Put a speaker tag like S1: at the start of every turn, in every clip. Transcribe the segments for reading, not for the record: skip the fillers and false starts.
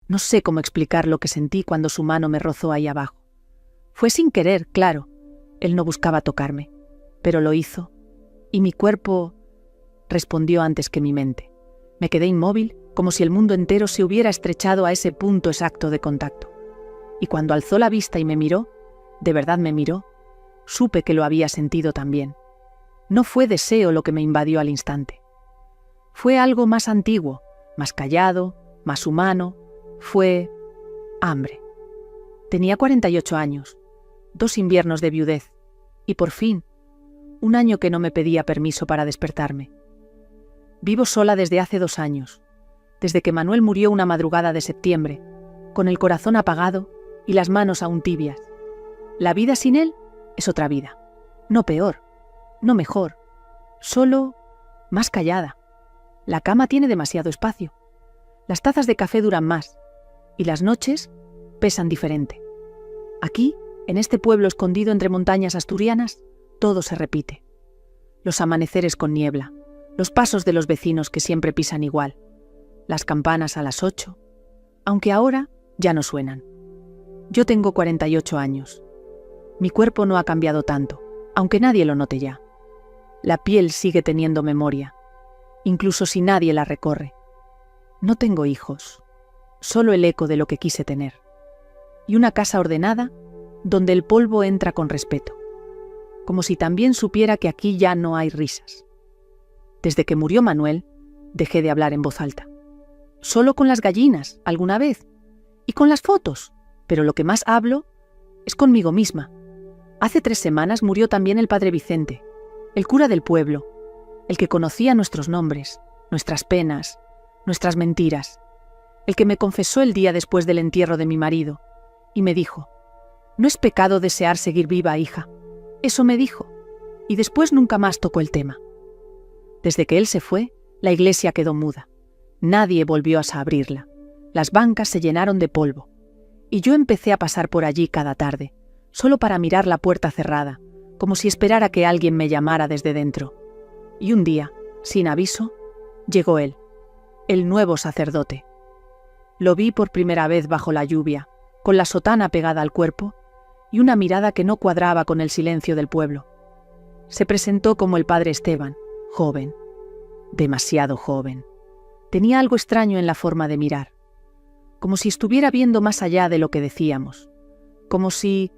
S1: No sé cómo explicar lo que sentí cuando su mano me rozó ahí abajo. Fue sin querer, claro. Él no buscaba tocarme, pero lo hizo, y mi cuerpo respondió antes que mi mente. Me quedé inmóvil, como si el mundo entero se hubiera estrechado a ese punto exacto de contacto. Y cuando alzó la vista y me miró, de verdad me miró, supe que lo había sentido también. No fue deseo lo que me invadió al instante. Fue algo más antiguo, más callado, más humano. Fue hambre. Tenía 48 años, 2 inviernos de viudez, y por fin, un año que no me pedía permiso para despertarme. Vivo sola desde hace 2 años, desde que Manuel murió una madrugada de septiembre, con el corazón apagado y las manos aún tibias. La vida sin él es otra vida, no peor, no mejor, solo más callada. La cama tiene demasiado espacio, las tazas de café duran más, y las noches pesan diferente. Aquí, en este pueblo escondido entre montañas asturianas, todo se repite. Los amaneceres con niebla, los pasos de los vecinos que siempre pisan igual, las campanas a las 8, aunque ahora ya no suenan. Yo tengo 48 años. Mi cuerpo no ha cambiado tanto, aunque nadie lo note ya. La piel sigue teniendo memoria, incluso si nadie la recorre. No tengo hijos, solo el eco de lo que quise tener. Y una casa ordenada donde el polvo entra con respeto, como si también supiera que aquí ya no hay risas. Desde que murió Manuel, dejé de hablar en voz alta. Solo con las gallinas, alguna vez, y con las fotos, pero lo que más hablo es conmigo misma. Hace 3 semanas murió también el padre Vicente, el cura del pueblo, el que conocía nuestros nombres, nuestras penas, nuestras mentiras, el que me confesó el día después del entierro de mi marido, y me dijo: «No es pecado desear seguir viva, hija». Eso me dijo, y después nunca más tocó el tema. Desde que él se fue, la iglesia quedó muda. Nadie volvió a abrirla. Las bancas se llenaron de polvo, y yo empecé a pasar por allí cada tarde, solo para mirar la puerta cerrada, como si esperara que alguien me llamara desde dentro. Y un día, sin aviso, llegó él, el nuevo sacerdote. Lo vi por primera vez bajo la lluvia, con la sotana pegada al cuerpo y una mirada que no cuadraba con el silencio del pueblo. Se presentó como el padre Esteban, joven, demasiado joven. Tenía algo extraño en la forma de mirar, como si estuviera viendo más allá de lo que decíamos, como si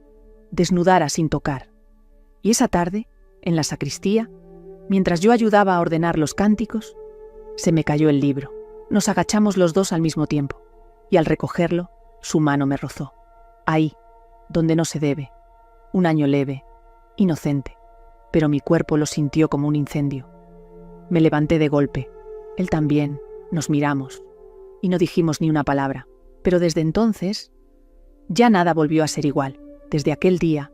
S1: desnudara sin tocar. Y esa tarde, en la sacristía, mientras yo ayudaba a ordenar los cánticos, se me cayó el libro. Nos agachamos los dos al mismo tiempo, y al recogerlo, su mano me rozó. Ahí, donde no se debe, un año leve, inocente, pero mi cuerpo lo sintió como un incendio. Me levanté de golpe, él también, nos miramos, y no dijimos ni una palabra, pero desde entonces ya nada volvió a ser igual. Desde aquel día,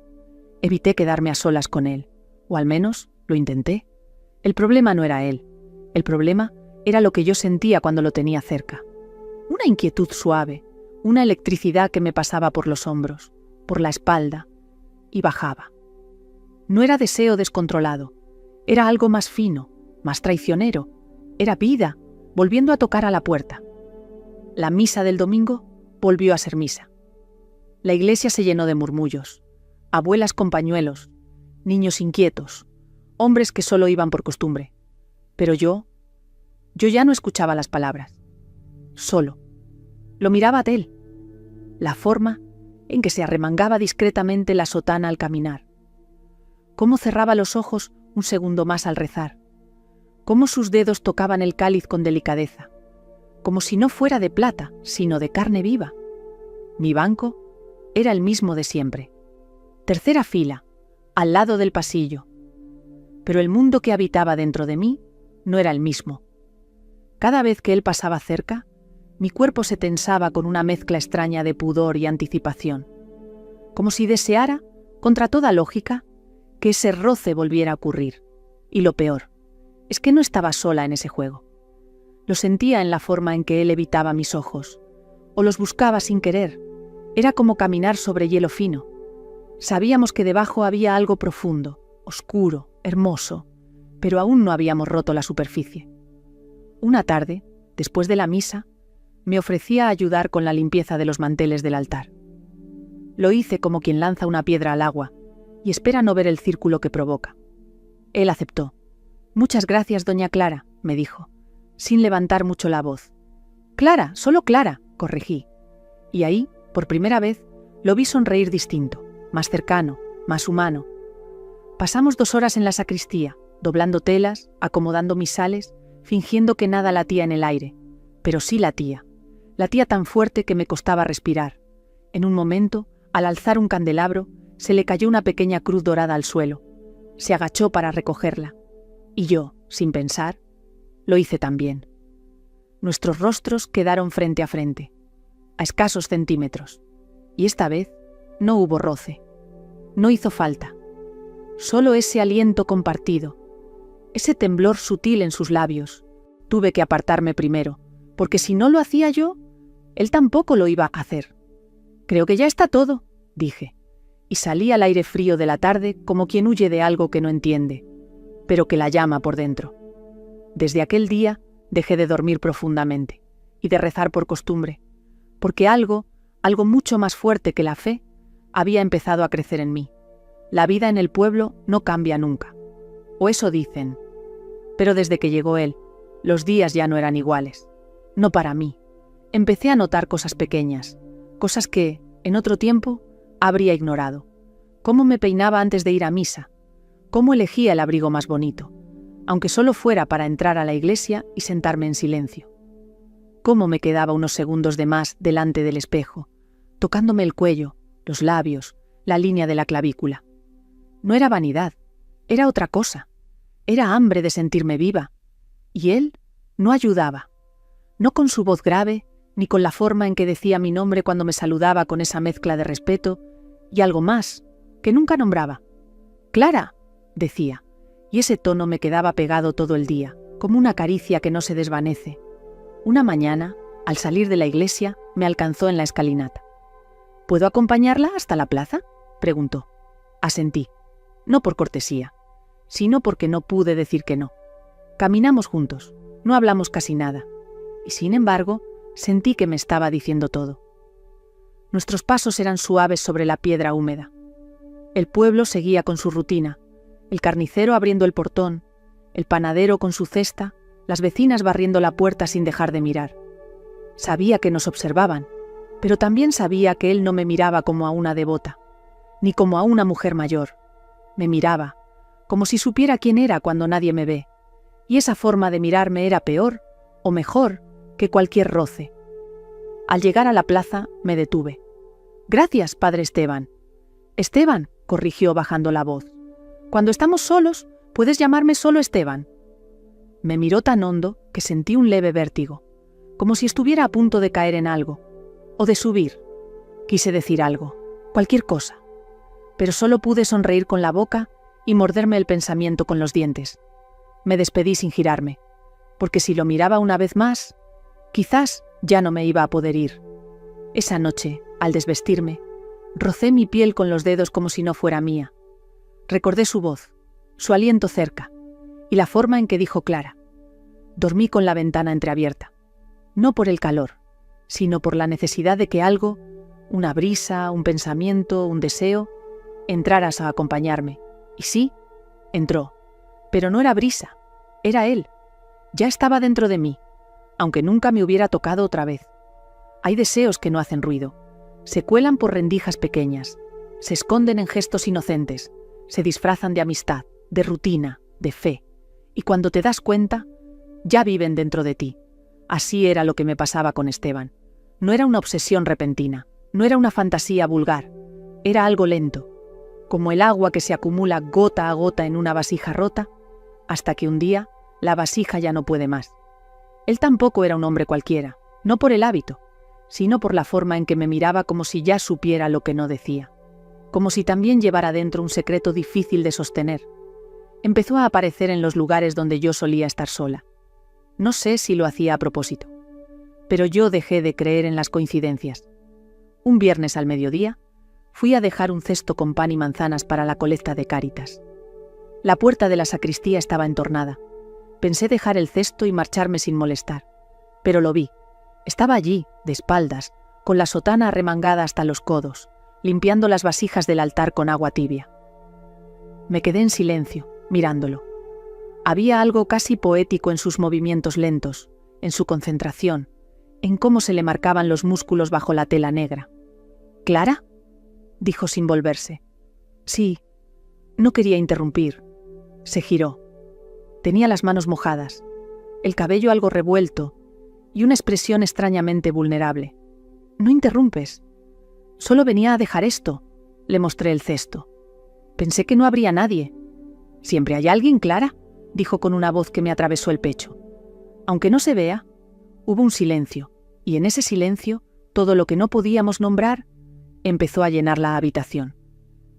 S1: evité quedarme a solas con él, o al menos lo intenté. El problema no era él, el problema era lo que yo sentía cuando lo tenía cerca. Una inquietud suave, una electricidad que me pasaba por los hombros, por la espalda, y bajaba. No era deseo descontrolado, era algo más fino, más traicionero, era vida, volviendo a tocar a la puerta. La misa del domingo volvió a ser misa. La iglesia se llenó de murmullos, abuelas con pañuelos, niños inquietos, hombres que solo iban por costumbre. Pero yo ya no escuchaba las palabras. Solo. Lo miraba a él. La forma en que se arremangaba discretamente la sotana al caminar. Cómo cerraba los ojos un segundo más al rezar. Cómo sus dedos tocaban el cáliz con delicadeza. Como si no fuera de plata, sino de carne viva. Mi banco era el mismo de siempre. Tercera fila, al lado del pasillo. Pero el mundo que habitaba dentro de mí no era el mismo. Cada vez que él pasaba cerca, mi cuerpo se tensaba con una mezcla extraña de pudor y anticipación, como si deseara, contra toda lógica, que ese roce volviera a ocurrir. Y lo peor, es que no estaba sola en ese juego. Lo sentía en la forma en que él evitaba mis ojos, o los buscaba sin querer. Era como caminar sobre hielo fino. Sabíamos que debajo había algo profundo, oscuro, hermoso, pero aún no habíamos roto la superficie. Una tarde, después de la misa, Me ofrecía a ayudar con la limpieza de los manteles del altar. Lo hice como quien lanza una piedra al agua y espera no ver el círculo que provoca. Él aceptó. «Muchas gracias, doña Clara», me dijo, sin levantar mucho la voz. «Clara, solo Clara», corregí. Y ahí, por primera vez, lo vi sonreír distinto, más cercano, más humano. Pasamos 2 horas en la sacristía, doblando telas, acomodando misales, fingiendo que nada latía en el aire, pero sí latía. Latía tan fuerte que me costaba respirar. En un momento, al alzar un candelabro, se le cayó una pequeña cruz dorada al suelo. Se agachó para recogerla. Y yo, sin pensar, lo hice también. Nuestros rostros quedaron frente a frente, a escasos centímetros. Y esta vez no hubo roce. No hizo falta. Solo ese aliento compartido, ese temblor sutil en sus labios. Tuve que apartarme primero, porque si no lo hacía yo, él tampoco lo iba a hacer. «Creo que ya está todo», dije, y salí al aire frío de la tarde como quien huye de algo que no entiende, pero que la llama por dentro. Desde aquel día dejé de dormir profundamente y de rezar por costumbre, porque algo mucho más fuerte que la fe, había empezado a crecer en mí. La vida en el pueblo no cambia nunca, o eso dicen. Pero desde que llegó él, los días ya no eran iguales. No para mí. Empecé a notar cosas pequeñas, cosas que, en otro tiempo, habría ignorado. Cómo me peinaba antes de ir a misa, cómo elegía el abrigo más bonito, aunque solo fuera para entrar a la iglesia y sentarme en silencio. Cómo me quedaba unos segundos de más delante del espejo, tocándome el cuello, los labios, la línea de la clavícula. No era vanidad, era otra cosa. Era hambre de sentirme viva. Y él no ayudaba. No con su voz grave, ni con la forma en que decía mi nombre cuando me saludaba con esa mezcla de respeto y algo más, que nunca nombraba. «Clara», decía, y ese tono me quedaba pegado todo el día, como una caricia que no se desvanece. Una mañana, al salir de la iglesia, me alcanzó en la escalinata. «¿Puedo acompañarla hasta la plaza?», preguntó. Asentí, no por cortesía, sino porque no pude decir que no. Caminamos juntos, no hablamos casi nada, y sin embargo, sentí que me estaba diciendo todo. Nuestros pasos eran suaves sobre la piedra húmeda. El pueblo seguía con su rutina, el carnicero abriendo el portón, el panadero con su cesta, las vecinas barriendo la puerta sin dejar de mirar. Sabía que nos observaban, pero también sabía que él no me miraba como a una devota, ni como a una mujer mayor. Me miraba, como si supiera quién era cuando nadie me ve, y esa forma de mirarme era peor, o mejor, que cualquier roce. Al llegar a la plaza, me detuve. «Gracias, padre Esteban». «Esteban», corrigió bajando la voz. «Cuando estamos solos, puedes llamarme solo Esteban». Me miró tan hondo que sentí un leve vértigo, como si estuviera a punto de caer en algo, o de subir. Quise decir algo, cualquier cosa, pero solo pude sonreír con la boca y morderme el pensamiento con los dientes. Me despedí sin girarme, porque si lo miraba una vez más, quizás ya no me iba a poder ir. Esa noche, al desvestirme, rocé mi piel con los dedos como si no fuera mía. Recordé su voz, su aliento cerca, y la forma en que dijo Clara. Dormí con la ventana entreabierta, no por el calor, sino por la necesidad de que algo, una brisa, un pensamiento, un deseo, entraras a acompañarme. Y sí, entró, pero no era brisa, era él. Ya estaba dentro de mí, aunque nunca me hubiera tocado otra vez. Hay deseos que no hacen ruido, se cuelan por rendijas pequeñas, se esconden en gestos inocentes, se disfrazan de amistad, de rutina, de fe, y cuando te das cuenta, ya viven dentro de ti. Así era lo que me pasaba con Esteban. No era una obsesión repentina, no era una fantasía vulgar, era algo lento, como el agua que se acumula gota a gota en una vasija rota, hasta que un día la vasija ya no puede más. Él tampoco era un hombre cualquiera, no por el hábito, sino por la forma en que me miraba como si ya supiera lo que no decía, como si también llevara dentro un secreto difícil de sostener. Empezó a aparecer en los lugares donde yo solía estar sola. No sé si lo hacía a propósito, pero yo dejé de creer en las coincidencias. Un viernes al mediodía, fui a dejar un cesto con pan y manzanas para la colecta de Cáritas. La puerta de la sacristía estaba entornada. Pensé dejar el cesto y marcharme sin molestar, pero lo vi, Estaba allí, de espaldas, con la sotana arremangada hasta los codos, limpiando las vasijas del altar con agua tibia. Me quedé en silencio, mirándolo. Había algo casi poético en sus movimientos lentos, en su concentración, en cómo se le marcaban los músculos bajo la tela negra. «¿Clara?», dijo sin volverse. «Sí». No quería interrumpir. Se giró. Tenía las manos mojadas, el cabello algo revuelto y una expresión extrañamente vulnerable. «No interrumpes. Solo venía a dejar esto», le mostré el cesto. «Pensé que no habría nadie». «Siempre hay alguien, Clara», dijo con una voz que me atravesó el pecho. Aunque no se vea, hubo un silencio, y en ese silencio, todo lo que no podíamos nombrar empezó a llenar la habitación.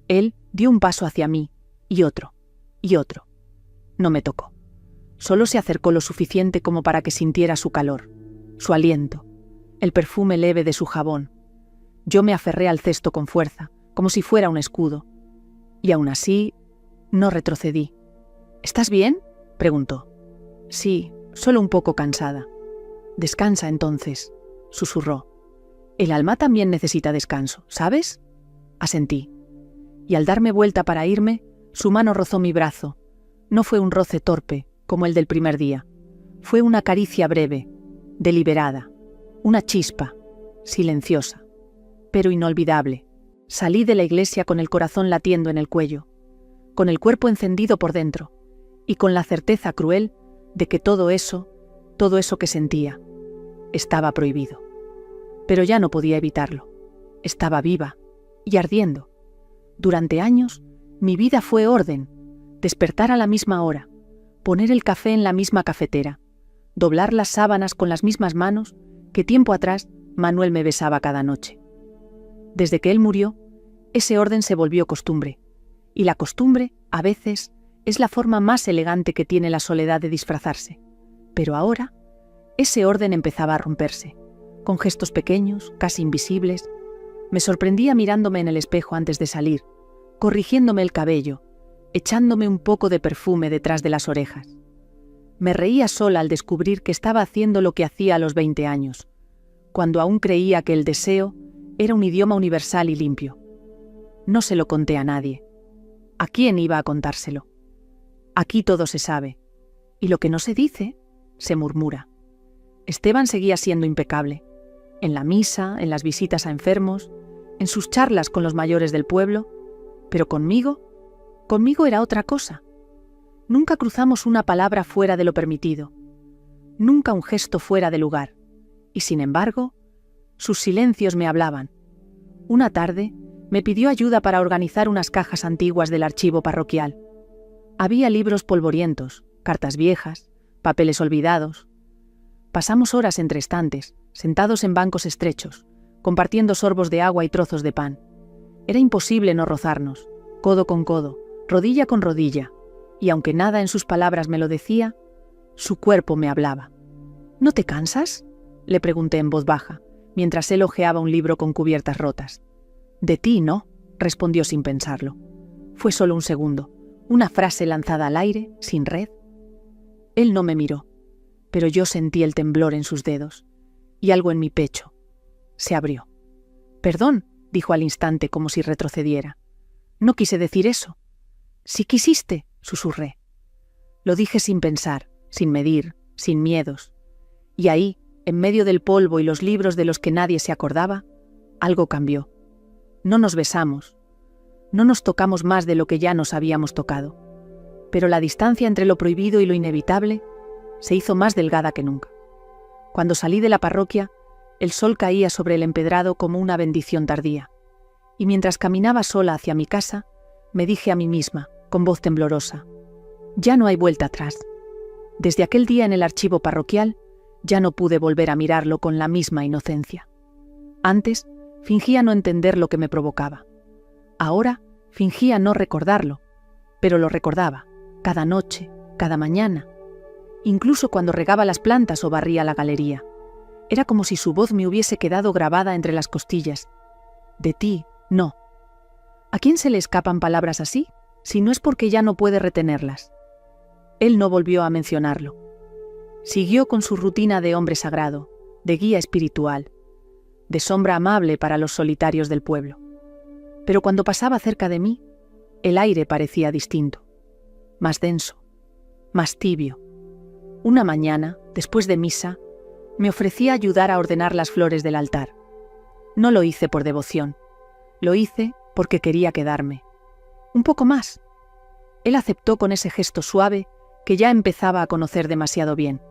S1: Él dio un paso hacia mí, y otro, y otro. No me tocó. Solo se acercó lo suficiente como para que sintiera su calor, su aliento, el perfume leve de su jabón. Yo me aferré al cesto con fuerza, como si fuera un escudo, y aún así no retrocedí. «¿Estás bien?», preguntó. «Sí, solo un poco cansada». «Descansa entonces», susurró. «El alma también necesita descanso, ¿sabes?». Asentí. Y al darme vuelta para irme, su mano rozó mi brazo. No fue un roce torpe, como el del primer día. Fue una caricia breve, deliberada, una chispa, silenciosa, pero inolvidable. Salí de la iglesia con el corazón latiendo en el cuello, con el cuerpo encendido por dentro, y con la certeza cruel de que todo eso que sentía, estaba prohibido. Pero ya no podía evitarlo. Estaba viva y ardiendo. Durante años, mi vida fue orden, despertar a la misma hora, poner el café en la misma cafetera, doblar las sábanas con las mismas manos que tiempo atrás Manuel me besaba cada noche. Desde que él murió, ese orden se volvió costumbre, y la costumbre, a veces, es la forma más elegante que tiene la soledad de disfrazarse. Pero ahora, ese orden empezaba a romperse, con gestos pequeños, casi invisibles. Me sorprendía mirándome en el espejo antes de salir, corrigiéndome el cabello, echándome un poco de perfume detrás de las orejas. Me reía sola al descubrir que estaba haciendo lo que hacía a los 20 años, cuando aún creía que el deseo era un idioma universal y limpio. No se lo conté a nadie. ¿A quién iba a contárselo? Aquí todo se sabe, y lo que no se dice, se murmura. Esteban seguía siendo impecable. En la misa, en las visitas a enfermos, en sus charlas con los mayores del pueblo, pero conmigo era otra cosa. Nunca cruzamos una palabra fuera de lo permitido, nunca un gesto fuera de lugar, y sin embargo, sus silencios me hablaban. Una tarde, me pidió ayuda para organizar unas cajas antiguas del archivo parroquial. Había libros polvorientos, cartas viejas, papeles olvidados. Pasamos horas entre estantes, sentados en bancos estrechos, compartiendo sorbos de agua y trozos de pan. Era imposible no rozarnos, codo con codo, rodilla con rodilla, y aunque nada en sus palabras me lo decía, su cuerpo me hablaba. «¿No te cansas?», le pregunté en voz baja, mientras él hojeaba un libro con cubiertas rotas. «De ti, no», respondió sin pensarlo. Fue solo un segundo, una frase lanzada al aire, sin red. Él no me miró, pero yo sentí el temblor en sus dedos, y algo en mi pecho. Se abrió. «Perdón», dijo al instante como si retrocediera. «No quise decir eso». «Sí quisiste», susurré. Lo dije sin pensar, sin medir, sin miedos. Y ahí, en medio del polvo y los libros de los que nadie se acordaba, algo cambió. No nos besamos. No nos tocamos más de lo que ya nos habíamos tocado. Pero la distancia entre lo prohibido y lo inevitable se hizo más delgada que nunca. Cuando salí de la parroquia, el sol caía sobre el empedrado como una bendición tardía. Y mientras caminaba sola hacia mi casa, me dije a mí misma, con voz temblorosa: «Ya no hay vuelta atrás». Desde aquel día en el archivo parroquial, ya no pude volver a mirarlo con la misma inocencia. Antes, fingía no entender lo que me provocaba. Ahora, fingía no recordarlo, pero lo recordaba, cada noche, cada mañana, incluso cuando regaba las plantas o barría la galería. Era como si su voz me hubiese quedado grabada entre las costillas. «De ti, no». ¿A quién se le escapan palabras así, si no es porque ya no puede retenerlas? Él no volvió a mencionarlo. Siguió con su rutina de hombre sagrado, de guía espiritual, de sombra amable para los solitarios del pueblo. Pero cuando pasaba cerca de mí, el aire parecía distinto, más denso, más tibio. Una mañana, después de misa, me ofrecía ayudar a ordenar las flores del altar. No lo hice por devoción, lo hice porque quería quedarme. Un poco más. Él aceptó con ese gesto suave que ya empezaba a conocer demasiado bien.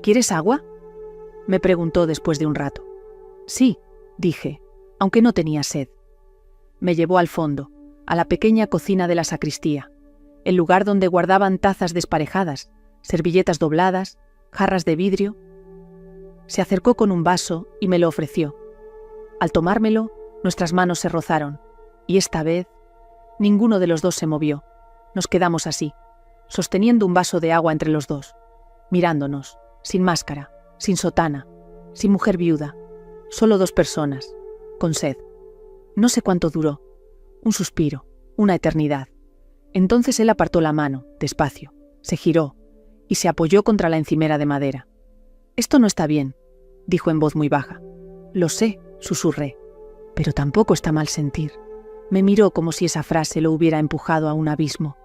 S1: ¿Quieres agua?, me preguntó después de un rato. Sí, dije, aunque no tenía sed. Me llevó al fondo, a la pequeña cocina de la sacristía, el lugar donde guardaban tazas desparejadas, servilletas dobladas, jarras de vidrio. Se acercó con un vaso y me lo ofreció. Al tomármelo, nuestras manos se rozaron, y esta vez ninguno de los dos se movió. Nos quedamos así, sosteniendo un vaso de agua entre los dos, mirándonos, sin máscara, sin sotana, sin mujer viuda, solo dos personas, con sed. No sé cuánto duró, un suspiro, una eternidad. Entonces él apartó la mano, despacio, se giró y se apoyó contra la encimera de madera. «Esto no está bien», dijo en voz muy baja. «Lo sé», susurré, «pero tampoco está mal sentir». Me miró como si esa frase lo hubiera empujado a un abismo,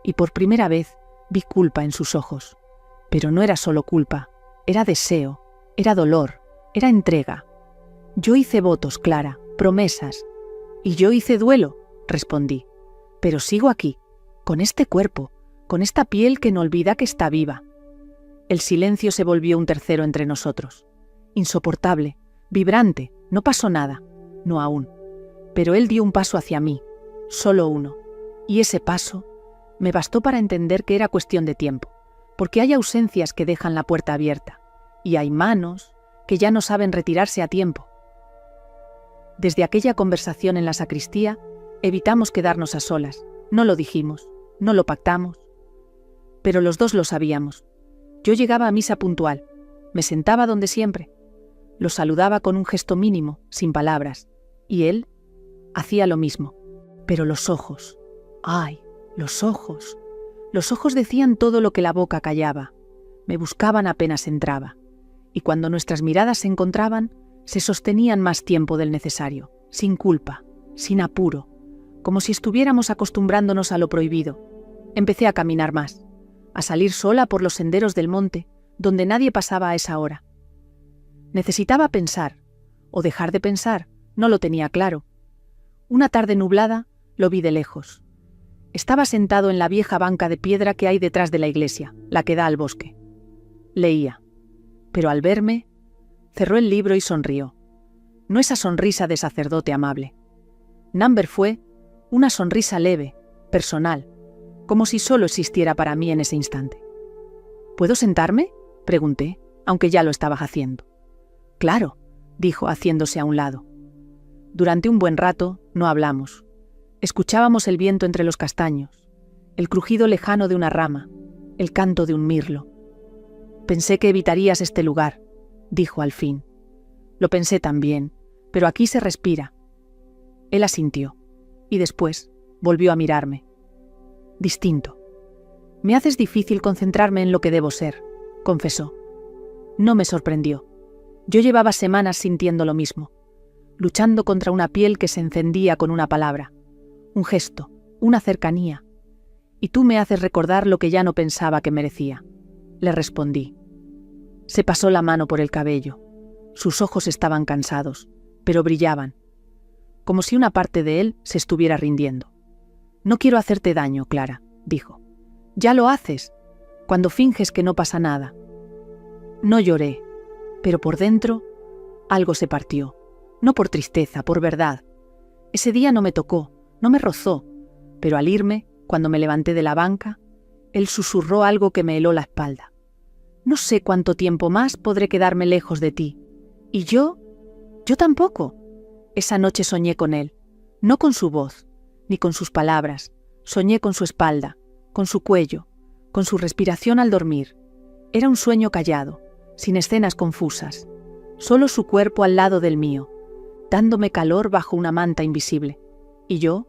S1: y por primera vez vi culpa en sus ojos. Pero no era solo culpa, era deseo, era dolor, era entrega. Yo hice votos, Clara, promesas. Y yo hice duelo, respondí. Pero sigo aquí, con este cuerpo, con esta piel que no olvida que está viva. El silencio se volvió un tercero entre nosotros. Insoportable, vibrante, no pasó nada, no aún. Pero él dio un paso hacia mí, solo uno. Y ese paso me bastó para entender que era cuestión de tiempo, porque hay ausencias que dejan la puerta abierta, y hay manos que ya no saben retirarse a tiempo. Desde aquella conversación en la sacristía, evitamos quedarnos a solas. No lo dijimos, no lo pactamos. Pero los dos lo sabíamos. Yo llegaba a misa puntual, me sentaba donde siempre. Lo saludaba con un gesto mínimo, sin palabras, y él hacía lo mismo. Pero los ojos, ¡ay!, los ojos. Los ojos decían todo lo que la boca callaba. Me buscaban apenas entraba. Y cuando nuestras miradas se encontraban, se sostenían más tiempo del necesario, sin culpa, sin apuro, como si estuviéramos acostumbrándonos a lo prohibido. Empecé a caminar más, a salir sola por los senderos del monte, donde nadie pasaba a esa hora. Necesitaba pensar, o dejar de pensar, no lo tenía claro. Una tarde nublada, lo vi de lejos. Estaba sentado en la vieja banca de piedra que hay detrás de la iglesia, la que da al bosque. Leía, pero al verme, cerró el libro y sonrió. No esa sonrisa de sacerdote amable. Number fue una sonrisa leve, personal, como si solo existiera para mí en ese instante. ¿Puedo sentarme?, pregunté, aunque ya lo estaba haciendo. Claro, dijo haciéndose a un lado. Durante un buen rato no hablamos. Escuchábamos el viento entre los castaños, el crujido lejano de una rama, el canto de un mirlo. Pensé que evitarías este lugar, dijo al fin. Lo pensé también, pero aquí se respira. Él asintió, y después volvió a mirarme. Distinto. Me haces difícil concentrarme en lo que debo ser, confesó. No me sorprendió. Yo llevaba semanas sintiendo lo mismo, luchando contra una piel que se encendía con una palabra, un gesto, una cercanía. Y tú me haces recordar lo que ya no pensaba que merecía, le respondí. Se pasó la mano por el cabello. Sus ojos estaban cansados, pero brillaban, como si una parte de él se estuviera rindiendo. No quiero hacerte daño, Clara, dijo. Ya lo haces, cuando finges que no pasa nada. No lloré, pero por dentro algo se partió. No por tristeza, por verdad. Ese día no me tocó, no me rozó, pero al irme, cuando me levanté de la banca, él susurró algo que me heló la espalda. No sé cuánto tiempo más podré quedarme lejos de ti. Y yo tampoco. Esa noche soñé con él, no con su voz, ni con sus palabras. Soñé con su espalda, con su cuello, con su respiración al dormir. Era un sueño callado, sin escenas confusas. Solo su cuerpo al lado del mío, dándome calor bajo una manta invisible. Y yo,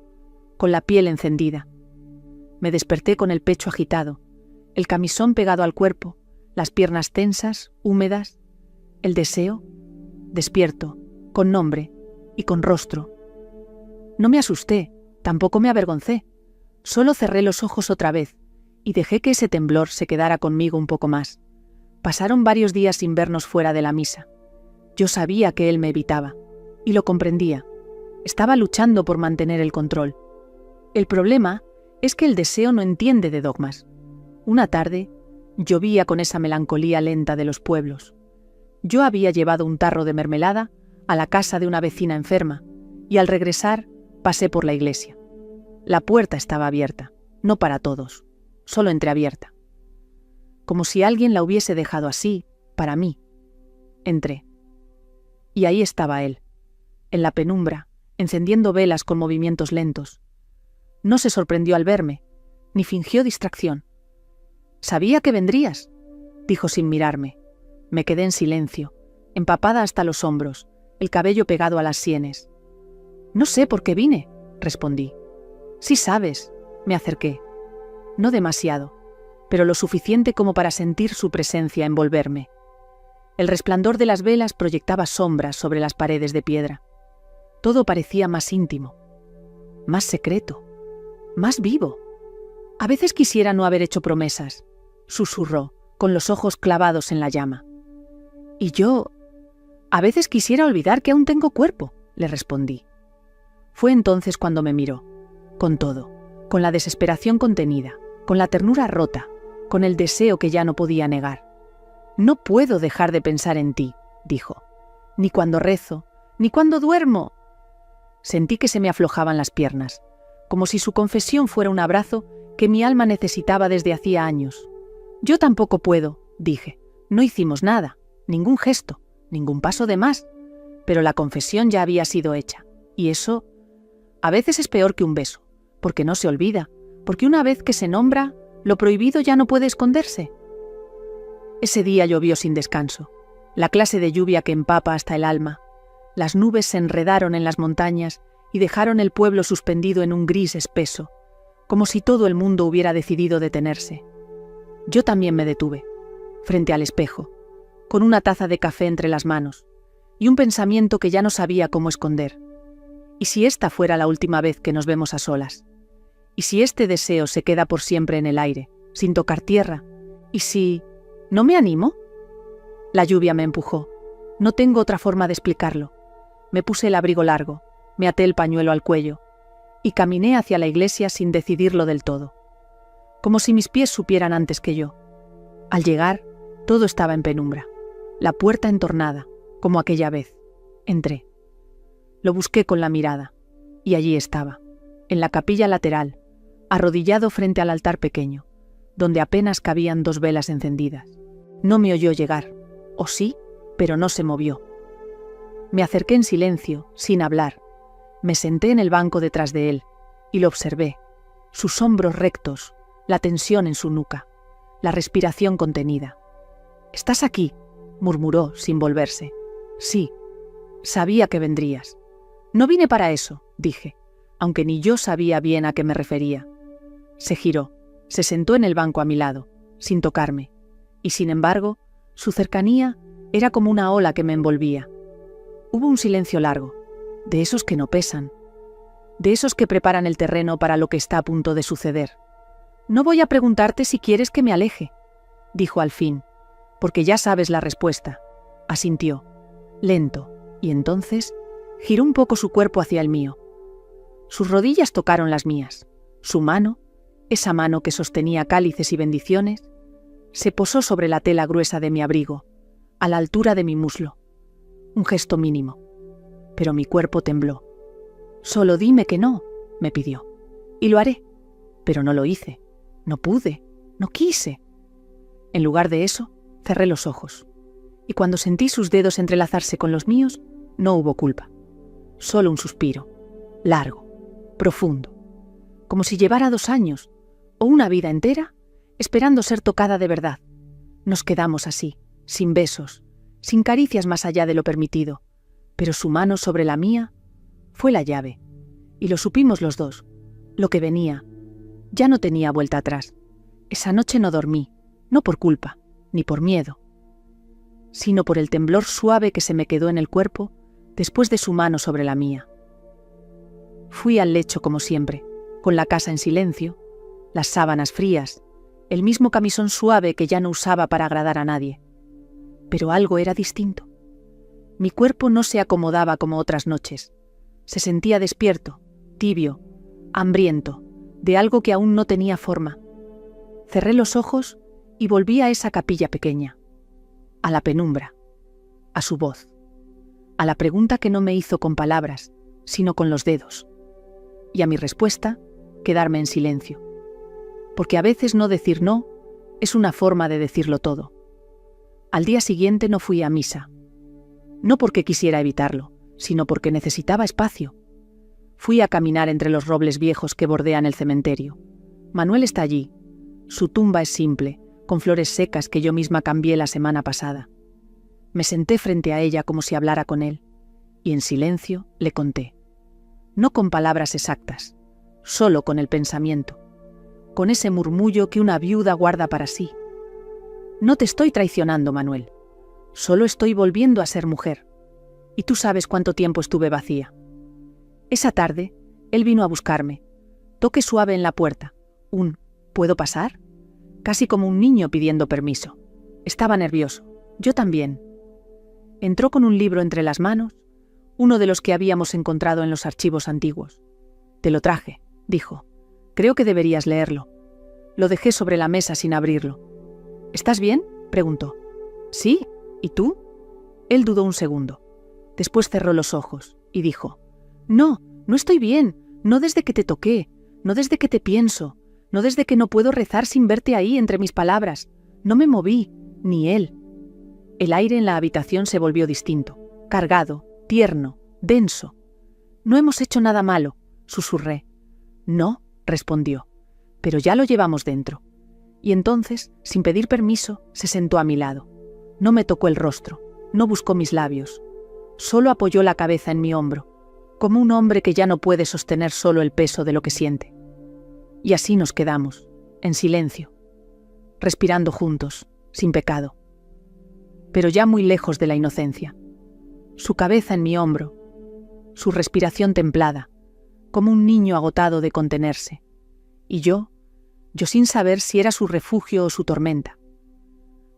S1: con la piel encendida. Me desperté con el pecho agitado, el camisón pegado al cuerpo, las piernas tensas, húmedas. El deseo, despierto, con nombre y con rostro. No me asusté, tampoco me avergoncé. Solo cerré los ojos otra vez y dejé que ese temblor se quedara conmigo un poco más. Pasaron varios días sin vernos fuera de la misa. Yo sabía que él me evitaba, y lo comprendía. Estaba luchando por mantener el control. El problema es que el deseo no entiende de dogmas. Una tarde, llovía con esa melancolía lenta de los pueblos. Yo había llevado un tarro de mermelada a la casa de una vecina enferma, y al regresar pasé por la iglesia. La puerta estaba abierta, no para todos, solo entreabierta. Como si alguien la hubiese dejado así, para mí. Entré. Y ahí estaba él, en la penumbra, encendiendo velas con movimientos lentos. No se sorprendió al verme, ni fingió distracción. «Sabía que vendrías», dijo sin mirarme. Me quedé en silencio, empapada hasta los hombros, el cabello pegado a las sienes. «No sé por qué vine», respondí. «Sí sabes», me acerqué. No demasiado, pero lo suficiente como para sentir su presencia envolverme. El resplandor de las velas proyectaba sombras sobre las paredes de piedra. Todo parecía más íntimo, más secreto, más vivo. «A veces quisiera no haber hecho promesas», susurró, con los ojos clavados en la llama. «Y yo, a veces quisiera olvidar que aún tengo cuerpo», le respondí. Fue entonces cuando me miró, con todo, con la desesperación contenida, con la ternura rota, con el deseo que ya no podía negar. «No puedo dejar de pensar en ti», dijo, «ni cuando rezo, ni cuando duermo». Sentí que se me aflojaban las piernas, como si su confesión fuera un abrazo que mi alma necesitaba desde hacía años. «Yo tampoco puedo», dije. «No hicimos nada, ningún gesto, ningún paso de más, pero la confesión ya había sido hecha, y eso a veces es peor que un beso, porque no se olvida, porque una vez que se nombra, lo prohibido ya no puede esconderse». Ese día llovió sin descanso, la clase de lluvia que empapa hasta el alma. Las nubes se enredaron en las montañas y dejaron el pueblo suspendido en un gris espeso, como si todo el mundo hubiera decidido detenerse. Yo también me detuve, frente al espejo, con una taza de café entre las manos, y un pensamiento que ya no sabía cómo esconder. ¿Y si esta fuera la última vez que nos vemos a solas? ¿Y si este deseo se queda por siempre en el aire, sin tocar tierra? ¿Y si no me animo? La lluvia me empujó. No tengo otra forma de explicarlo. Me puse el abrigo largo, me até el pañuelo al cuello, y caminé hacia la iglesia sin decidirlo del todo, como si mis pies supieran antes que yo. Al llegar, todo estaba en penumbra, la puerta entornada, como aquella vez. Entré. Lo busqué con la mirada, y allí estaba, en la capilla lateral, arrodillado frente al altar pequeño, donde apenas cabían 2 velas encendidas. No me oyó llegar, o sí, pero no se movió. Me acerqué en silencio, sin hablar. Me senté en el banco detrás de él, y lo observé, sus hombros rectos, la tensión en su nuca, la respiración contenida. «¿Estás aquí?», murmuró sin volverse. «Sí, sabía que vendrías». «No vine para eso», dije, aunque ni yo sabía bien a qué me refería. Se giró, se sentó en el banco a mi lado, sin tocarme, y sin embargo, su cercanía era como una ola que me envolvía. Hubo un silencio largo, de esos que no pesan, de esos que preparan el terreno para lo que está a punto de suceder. «No voy a preguntarte si quieres que me aleje», dijo al fin, «porque ya sabes la respuesta», asintió, lento, y entonces giró un poco su cuerpo hacia el mío. Sus rodillas tocaron las mías, su mano, esa mano que sostenía cálices y bendiciones, se posó sobre la tela gruesa de mi abrigo, a la altura de mi muslo. Un gesto mínimo, pero mi cuerpo tembló. «Solo dime que no», me pidió, «y lo haré». Pero no lo hice, no pude, no quise. En lugar de eso, cerré los ojos, y cuando sentí sus dedos entrelazarse con los míos, no hubo culpa. Solo un suspiro, largo, profundo, como si llevara 2 años, o una vida entera, esperando ser tocada de verdad. Nos quedamos así, sin besos, sin caricias más allá de lo permitido, pero su mano sobre la mía fue la llave, y lo supimos los dos. Lo que venía ya no tenía vuelta atrás. Esa noche no dormí, no por culpa, ni por miedo. sino por el temblor suave que se me quedó en el cuerpo después de su mano sobre la mía. Fui al lecho como siempre, con la casa en silencio, las sábanas frías, el mismo camisón suave que ya no usaba para agradar a nadie. Pero algo era distinto. Mi cuerpo no se acomodaba como otras noches. Se sentía despierto, tibio, hambriento, de algo que aún no tenía forma. Cerré los ojos y volví a esa capilla pequeña, a la penumbra, a su voz, a la pregunta que no me hizo con palabras, sino con los dedos, y a mi respuesta, quedarme en silencio. Porque a veces no decir no es una forma de decirlo todo. Al día siguiente no fui a misa. No porque quisiera evitarlo, sino porque necesitaba espacio. Fui a caminar entre los robles viejos que bordean el cementerio. Manuel está allí. Su tumba es simple, con flores secas que yo misma cambié la semana pasada. Me senté frente a ella como si hablara con él, y en silencio le conté. No con palabras exactas, solo con el pensamiento, con ese murmullo que una viuda guarda para sí. No te estoy traicionando, Manuel. Solo estoy volviendo a ser mujer. Y tú sabes cuánto tiempo estuve vacía. Esa tarde, él vino a buscarme. Toque suave en la puerta. ¿Puedo pasar? Casi como un niño pidiendo permiso. Estaba nervioso. Yo también. Entró con un libro entre las manos, uno de los que habíamos encontrado en los archivos antiguos. Te lo traje, dijo. Creo que deberías leerlo. Lo dejé sobre la mesa sin abrirlo. ¿Estás bien?, preguntó. Sí, ¿y tú? Él dudó un segundo. Después cerró los ojos y dijo: No estoy bien, no desde que te toqué, no desde que te pienso, no desde que no puedo rezar sin verte ahí entre mis palabras. No me moví, ni él. El aire en la habitación se volvió distinto, cargado, tierno, denso. No hemos hecho nada malo, susurré. No, respondió, pero ya lo llevamos dentro. Y entonces, sin pedir permiso, se sentó a mi lado. No me tocó el rostro, no buscó mis labios. Solo apoyó la cabeza en mi hombro, como un hombre que ya no puede sostener solo el peso de lo que siente. Y así nos quedamos, en silencio, respirando juntos, sin pecado, pero ya muy lejos de la inocencia. Su cabeza en mi hombro, su respiración templada, como un niño agotado de contenerse, y yo sin saber si era su refugio o su tormenta.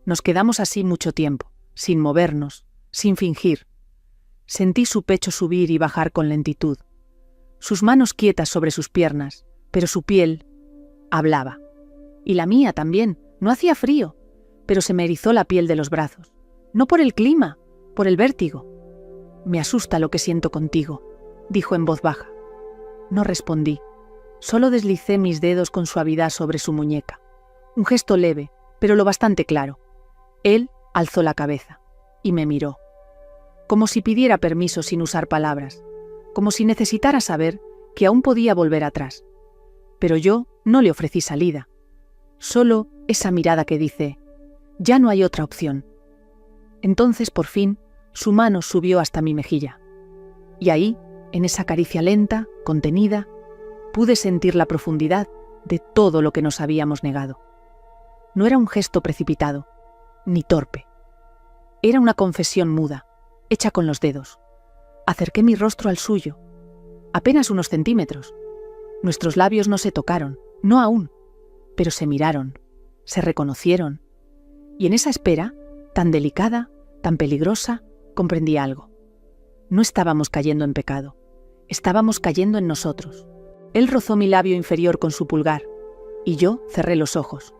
S1: Nos quedamos así mucho tiempo, sin movernos, sin fingir. Sentí su pecho subir y bajar con lentitud, sus manos quietas sobre sus piernas, pero su piel hablaba. Y la mía también. No hacía frío, pero se me erizó la piel de los brazos. No por el clima, por el vértigo. Me asusta lo que siento contigo, dijo en voz baja. No respondí. Solo deslicé mis dedos con suavidad sobre su muñeca. Un gesto leve, pero lo bastante claro. Él alzó la cabeza y me miró, como si pidiera permiso sin usar palabras, como si necesitara saber que aún podía volver atrás. Pero yo no le ofrecí salida. Solo esa mirada que dice: ya no hay otra opción. Entonces, por fin, su mano subió hasta mi mejilla. Y ahí, en esa caricia lenta, contenida, pude sentir la profundidad de todo lo que nos habíamos negado. No era un gesto precipitado, ni torpe. Era una confesión muda, hecha con los dedos. Acerqué mi rostro al suyo, apenas unos centímetros. Nuestros labios no se tocaron, no aún, pero se miraron, se reconocieron. Y en esa espera, tan delicada, tan peligrosa, comprendí algo. No estábamos cayendo en pecado, estábamos cayendo en nosotros. Él rozó mi labio inferior con su pulgar, y yo cerré los ojos,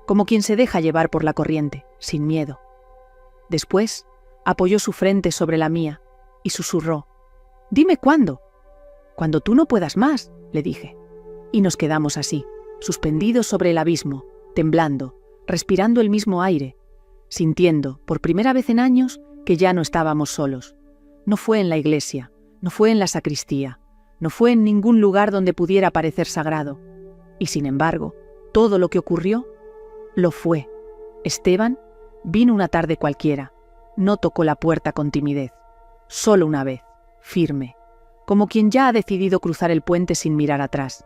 S1: como quien se deja llevar por la corriente, sin miedo. Después, apoyó su frente sobre la mía y susurró: «Dime cuándo». «Cuando tú no puedas más», le dije. Y nos quedamos así, suspendidos sobre el abismo, temblando, respirando el mismo aire, sintiendo, por primera vez en años, que ya no estábamos solos. No fue en la iglesia, no fue en la sacristía, no fue en ningún lugar donde pudiera parecer sagrado. Y sin embargo, todo lo que ocurrió, lo fue. Esteban vino una tarde cualquiera, no tocó la puerta con timidez, solo una vez, firme, como quien ya ha decidido cruzar el puente sin mirar atrás.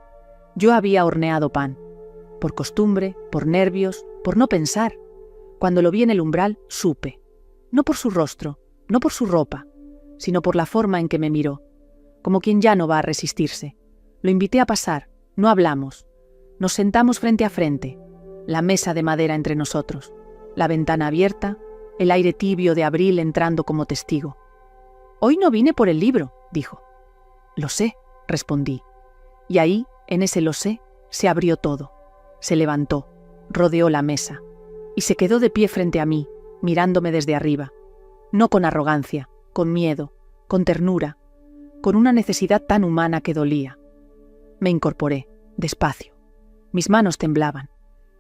S1: Yo había horneado pan, por costumbre, por nervios, por no pensar. Cuando lo vi en el umbral, supe. no por su rostro, no por su ropa, sino por la forma en que me miró, como quien ya no va a resistirse. Lo invité a pasar, no hablamos. Nos sentamos frente a frente, la mesa de madera entre nosotros, la ventana abierta, el aire tibio de abril entrando como testigo. «Hoy no vine por el libro», dijo. «Lo sé», respondí. Y ahí, en ese lo sé, se abrió todo. Se levantó, rodeó la mesa, y se quedó de pie frente a mí, mirándome desde arriba. No con arrogancia, con miedo, con ternura, con una necesidad tan humana que dolía. Me incorporé, despacio. Mis manos temblaban.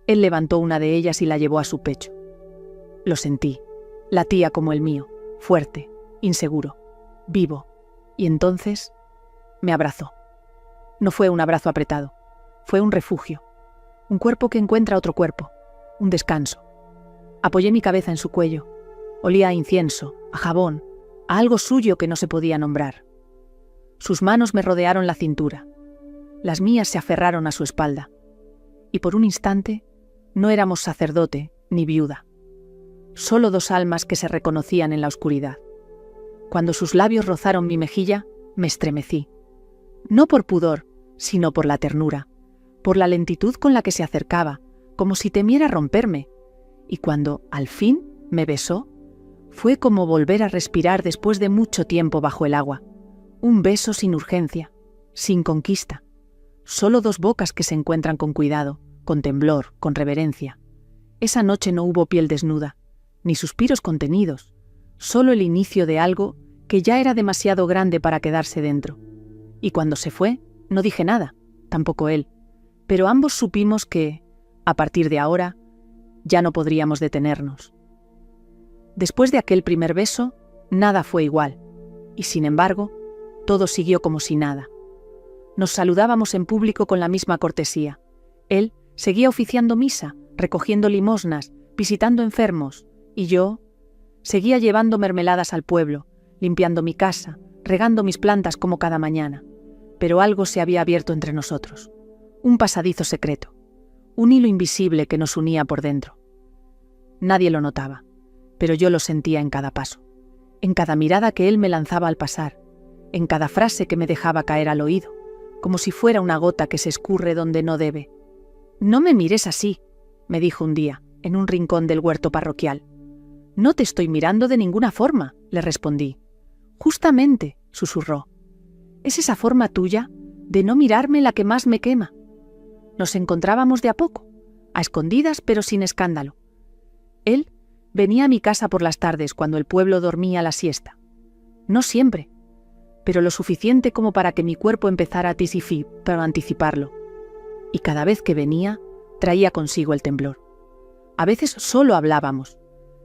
S1: Él levantó una de ellas y la llevó a su pecho. Lo sentí. Latía como el mío, fuerte, inseguro, vivo. Y entonces me abrazó. No fue un abrazo apretado. Fue un refugio. Un cuerpo que encuentra otro cuerpo. Un descanso. Apoyé mi cabeza en su cuello. Olía a incienso, a jabón, a algo suyo que no se podía nombrar. Sus manos me rodearon la cintura. Las mías se aferraron a su espalda. Y por un instante no éramos sacerdote ni viuda. Solo dos almas que se reconocían en la oscuridad. Cuando sus labios rozaron mi mejilla, me estremecí. No por pudor, sino por la ternura, por la lentitud con la que se acercaba, como si temiera romperme. Y cuando, al fin, me besó, fue como volver a respirar después de mucho tiempo bajo el agua. Un beso sin urgencia, sin conquista. Solo dos bocas que se encuentran con cuidado, con temblor, con reverencia. Esa noche no hubo piel desnuda, ni suspiros contenidos, solo el inicio de algo que ya era demasiado grande para quedarse dentro. Y cuando se fue, no dije nada, tampoco él, pero ambos supimos que, a partir de ahora, ya no podríamos detenernos. Después de aquel primer beso, nada fue igual, y sin embargo, todo siguió como si nada. Nos saludábamos en público con la misma cortesía. Él seguía oficiando misa, recogiendo limosnas, visitando enfermos, y yo seguía llevando mermeladas al pueblo, limpiando mi casa, regando mis plantas como cada mañana. Pero algo se había abierto entre nosotros. Un pasadizo secreto. Un hilo invisible que nos unía por dentro. Nadie lo notaba, pero yo lo sentía en cada paso, en cada mirada que él me lanzaba al pasar, en cada frase que me dejaba caer al oído, como si fuera una gota que se escurre donde no debe. «No me mires así», me dijo un día, en un rincón del huerto parroquial. «No te estoy mirando de ninguna forma», le respondí. «Justamente», susurró. «Es esa forma tuya de no mirarme la que más me quema». Nos encontrábamos de a poco, a escondidas pero sin escándalo. Él venía a mi casa por las tardes cuando el pueblo dormía la siesta. No siempre, pero lo suficiente como para que mi cuerpo empezara a tisifi para anticiparlo. Y cada vez que venía, traía consigo el temblor. A veces solo hablábamos.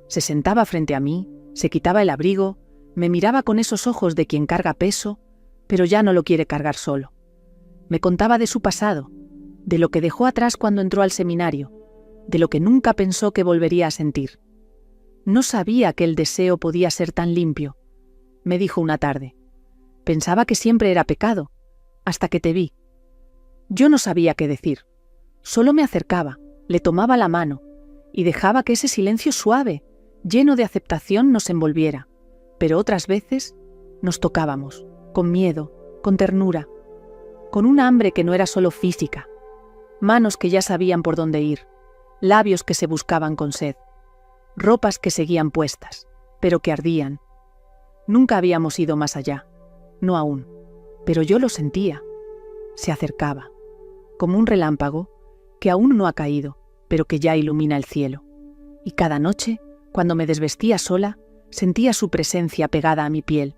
S1: Se sentaba frente a mí, se quitaba el abrigo, me miraba con esos ojos de quien carga peso, pero ya no lo quiere cargar solo. Me contaba de su pasado, de lo que dejó atrás cuando entró al seminario, de lo que nunca pensó que volvería a sentir. No sabía que el deseo podía ser tan limpio, me dijo una tarde. Pensaba que siempre era pecado, hasta que te vi. Yo no sabía qué decir. Solo me acercaba, le tomaba la mano y dejaba que ese silencio suave, lleno de aceptación, nos envolviera. Pero otras veces nos tocábamos, con miedo, con ternura, con una hambre que no era solo física, manos que ya sabían por dónde ir, labios que se buscaban con sed, ropas que seguían puestas, pero que ardían. Nunca habíamos ido más allá, no aún, pero yo lo sentía. Se acercaba, como un relámpago que aún no ha caído, pero que ya ilumina el cielo. Y cada noche, cuando me desvestía sola, sentía su presencia pegada a mi piel,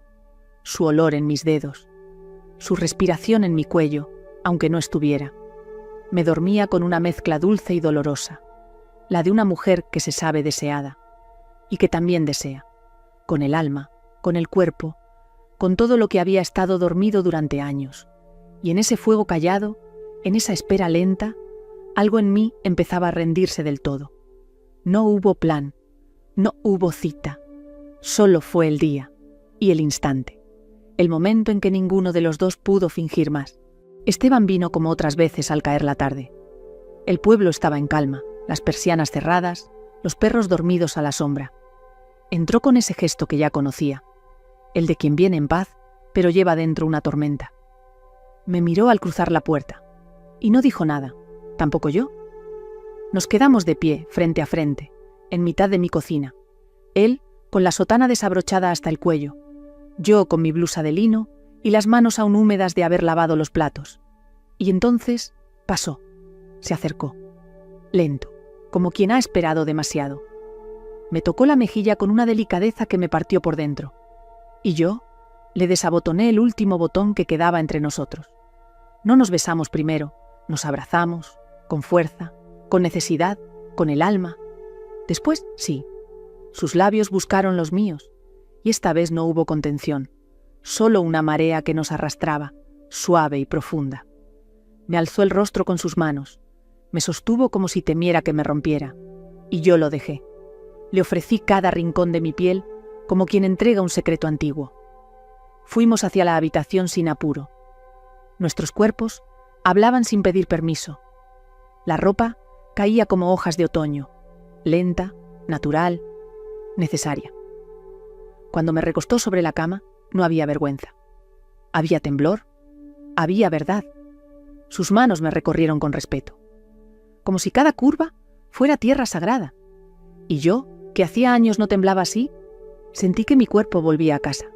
S1: su olor en mis dedos, su respiración en mi cuello, aunque no estuviera. Me dormía con una mezcla dulce y dolorosa, la de una mujer que se sabe deseada, y que también desea, con el alma, con el cuerpo, con todo lo que había estado dormido durante años. Y en ese fuego callado, en esa espera lenta, algo en mí empezaba a rendirse del todo. No hubo plan, no hubo cita, solo fue el día y el instante, el momento en que ninguno de los dos pudo fingir más. Esteban vino como otras veces al caer la tarde. El pueblo estaba en calma, las persianas cerradas, los perros dormidos a la sombra. Entró con ese gesto que ya conocía, el de quien viene en paz, pero lleva dentro una tormenta. Me miró al cruzar la puerta, y no dijo nada, tampoco yo. Nos quedamos de pie, frente a frente, en mitad de mi cocina. Él, con la sotana desabrochada hasta el cuello, yo con mi blusa de lino y las manos aún húmedas de haber lavado los platos. Y entonces pasó, se acercó, lento, como quien ha esperado demasiado. Me tocó la mejilla con una delicadeza que me partió por dentro, y yo le desabotoné el último botón que quedaba entre nosotros. No nos besamos primero, nos abrazamos, con fuerza, con necesidad, con el alma. Después, sí, sus labios buscaron los míos, y esta vez no hubo contención, solo una marea que nos arrastraba, suave y profunda. Me alzó el rostro con sus manos, me sostuvo como si temiera que me rompiera, y yo lo dejé. Le ofrecí cada rincón de mi piel como quien entrega un secreto antiguo. Fuimos hacia la habitación sin apuro. Nuestros cuerpos hablaban sin pedir permiso. La ropa caía como hojas de otoño, lenta, natural, necesaria. Cuando me recostó sobre la cama, no había vergüenza. Había temblor, había verdad. Sus manos me recorrieron con respeto, como si cada curva fuera tierra sagrada. Y yo, que hacía años no temblaba así, sentí que mi cuerpo volvía a casa.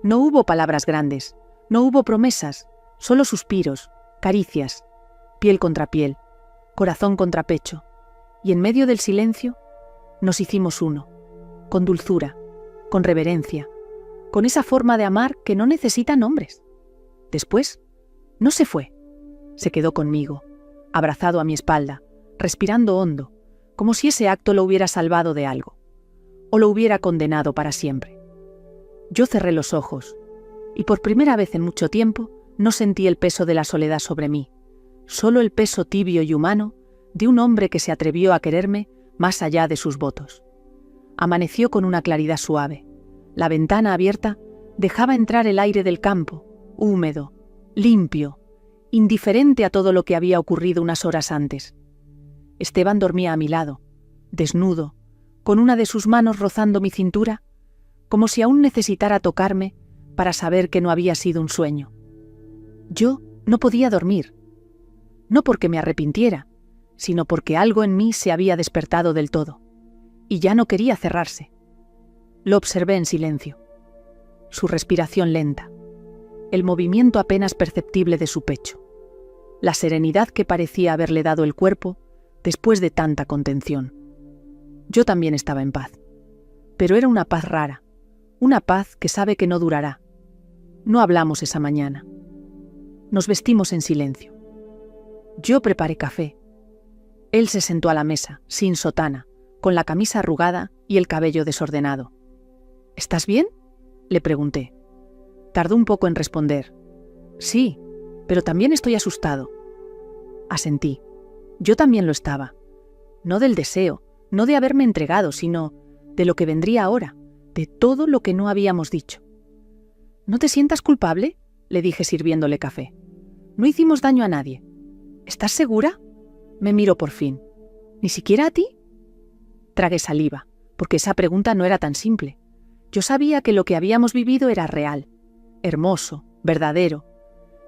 S1: No hubo palabras grandes, no hubo promesas, solo suspiros, caricias, piel contra piel, corazón contra pecho, y en medio del silencio nos hicimos uno, con dulzura, con reverencia, con esa forma de amar que no necesita nombres. Después, no se fue, se quedó conmigo, abrazado a mi espalda, respirando hondo, como si ese acto lo hubiera salvado de algo, o lo hubiera condenado para siempre. Yo cerré los ojos, y por primera vez en mucho tiempo no sentí el peso de la soledad sobre mí, solo el peso tibio y humano de un hombre que se atrevió a quererme más allá de sus votos. Amaneció con una claridad suave. La ventana abierta dejaba entrar el aire del campo, húmedo, limpio, indiferente a todo lo que había ocurrido unas horas antes. Esteban dormía a mi lado, desnudo, con una de sus manos rozando mi cintura, como si aún necesitara tocarme para saber que no había sido un sueño. Yo no podía dormir, no porque me arrepintiera, sino porque algo en mí se había despertado del todo, y ya no quería cerrarse. Lo observé en silencio. Su respiración lenta, el movimiento apenas perceptible de su pecho, la serenidad que parecía haberle dado el cuerpo después de tanta contención. Yo también estaba en paz, pero era una paz rara, una paz que sabe que no durará. No hablamos esa mañana. Nos vestimos en silencio. Yo preparé café. Él se sentó a la mesa, sin sotana, con la camisa arrugada y el cabello desordenado. ¿Estás bien?, le pregunté. Tardó un poco en responder. Sí, pero también estoy asustado. Asentí. Yo también lo estaba. No del deseo, no de haberme entregado, sino de lo que vendría ahora, de todo lo que no habíamos dicho. ¿No te sientas culpable?, le dije sirviéndole café. No hicimos daño a nadie. ¿Estás segura?, me miró por fin. ¿Ni siquiera a ti? Tragué saliva, porque esa pregunta no era tan simple. Yo sabía que lo que habíamos vivido era real, hermoso, verdadero,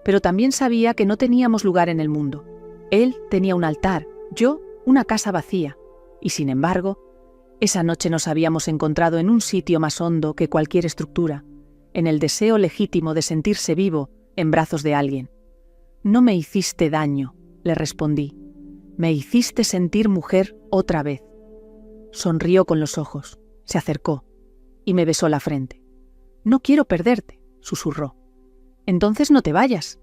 S1: pero también sabía que no teníamos lugar en el mundo. Él tenía un altar, yo una casa vacía, y sin embargo, esa noche nos habíamos encontrado en un sitio más hondo que cualquier estructura, en el deseo legítimo de sentirse vivo en brazos de alguien. No me hiciste daño, le respondí. Me hiciste sentir mujer otra vez. Sonrió con los ojos, se acercó y me besó la frente. No quiero perderte, susurró. Entonces no te vayas,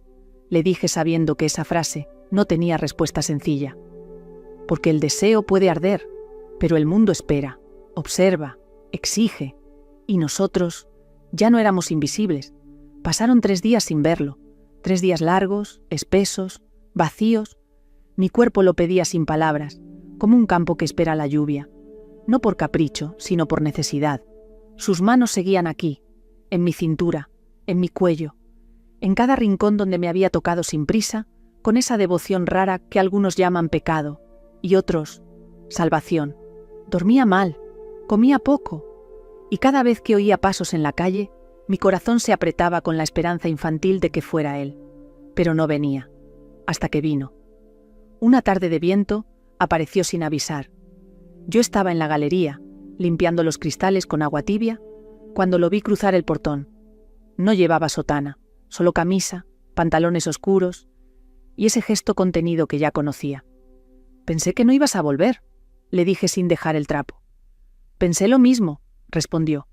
S1: le dije sabiendo que esa frase no tenía respuesta sencilla. Porque el deseo puede arder, pero el mundo espera, observa, exige, y nosotros ya no éramos invisibles. Pasaron 3 días sin verlo, 3 días largos, espesos, vacíos. Mi cuerpo lo pedía sin palabras, como un campo que espera la lluvia, no por capricho, sino por necesidad. Sus manos seguían aquí, en mi cintura, en mi cuello, en cada rincón donde me había tocado sin prisa, con esa devoción rara que algunos llaman pecado, y otros, salvación. Dormía mal, comía poco, Y cada vez que oía pasos en la calle, mi corazón se apretaba con la esperanza infantil de que fuera él. Pero no venía, hasta que vino. Una tarde de viento, apareció sin avisar. Yo estaba en la galería, limpiando los cristales con agua tibia, cuando lo vi cruzar el portón. No llevaba sotana, solo camisa, pantalones oscuros y ese gesto contenido que ya conocía. «Pensé que no ibas a volver», le dije sin dejar el trapo. «Pensé lo mismo», respondió.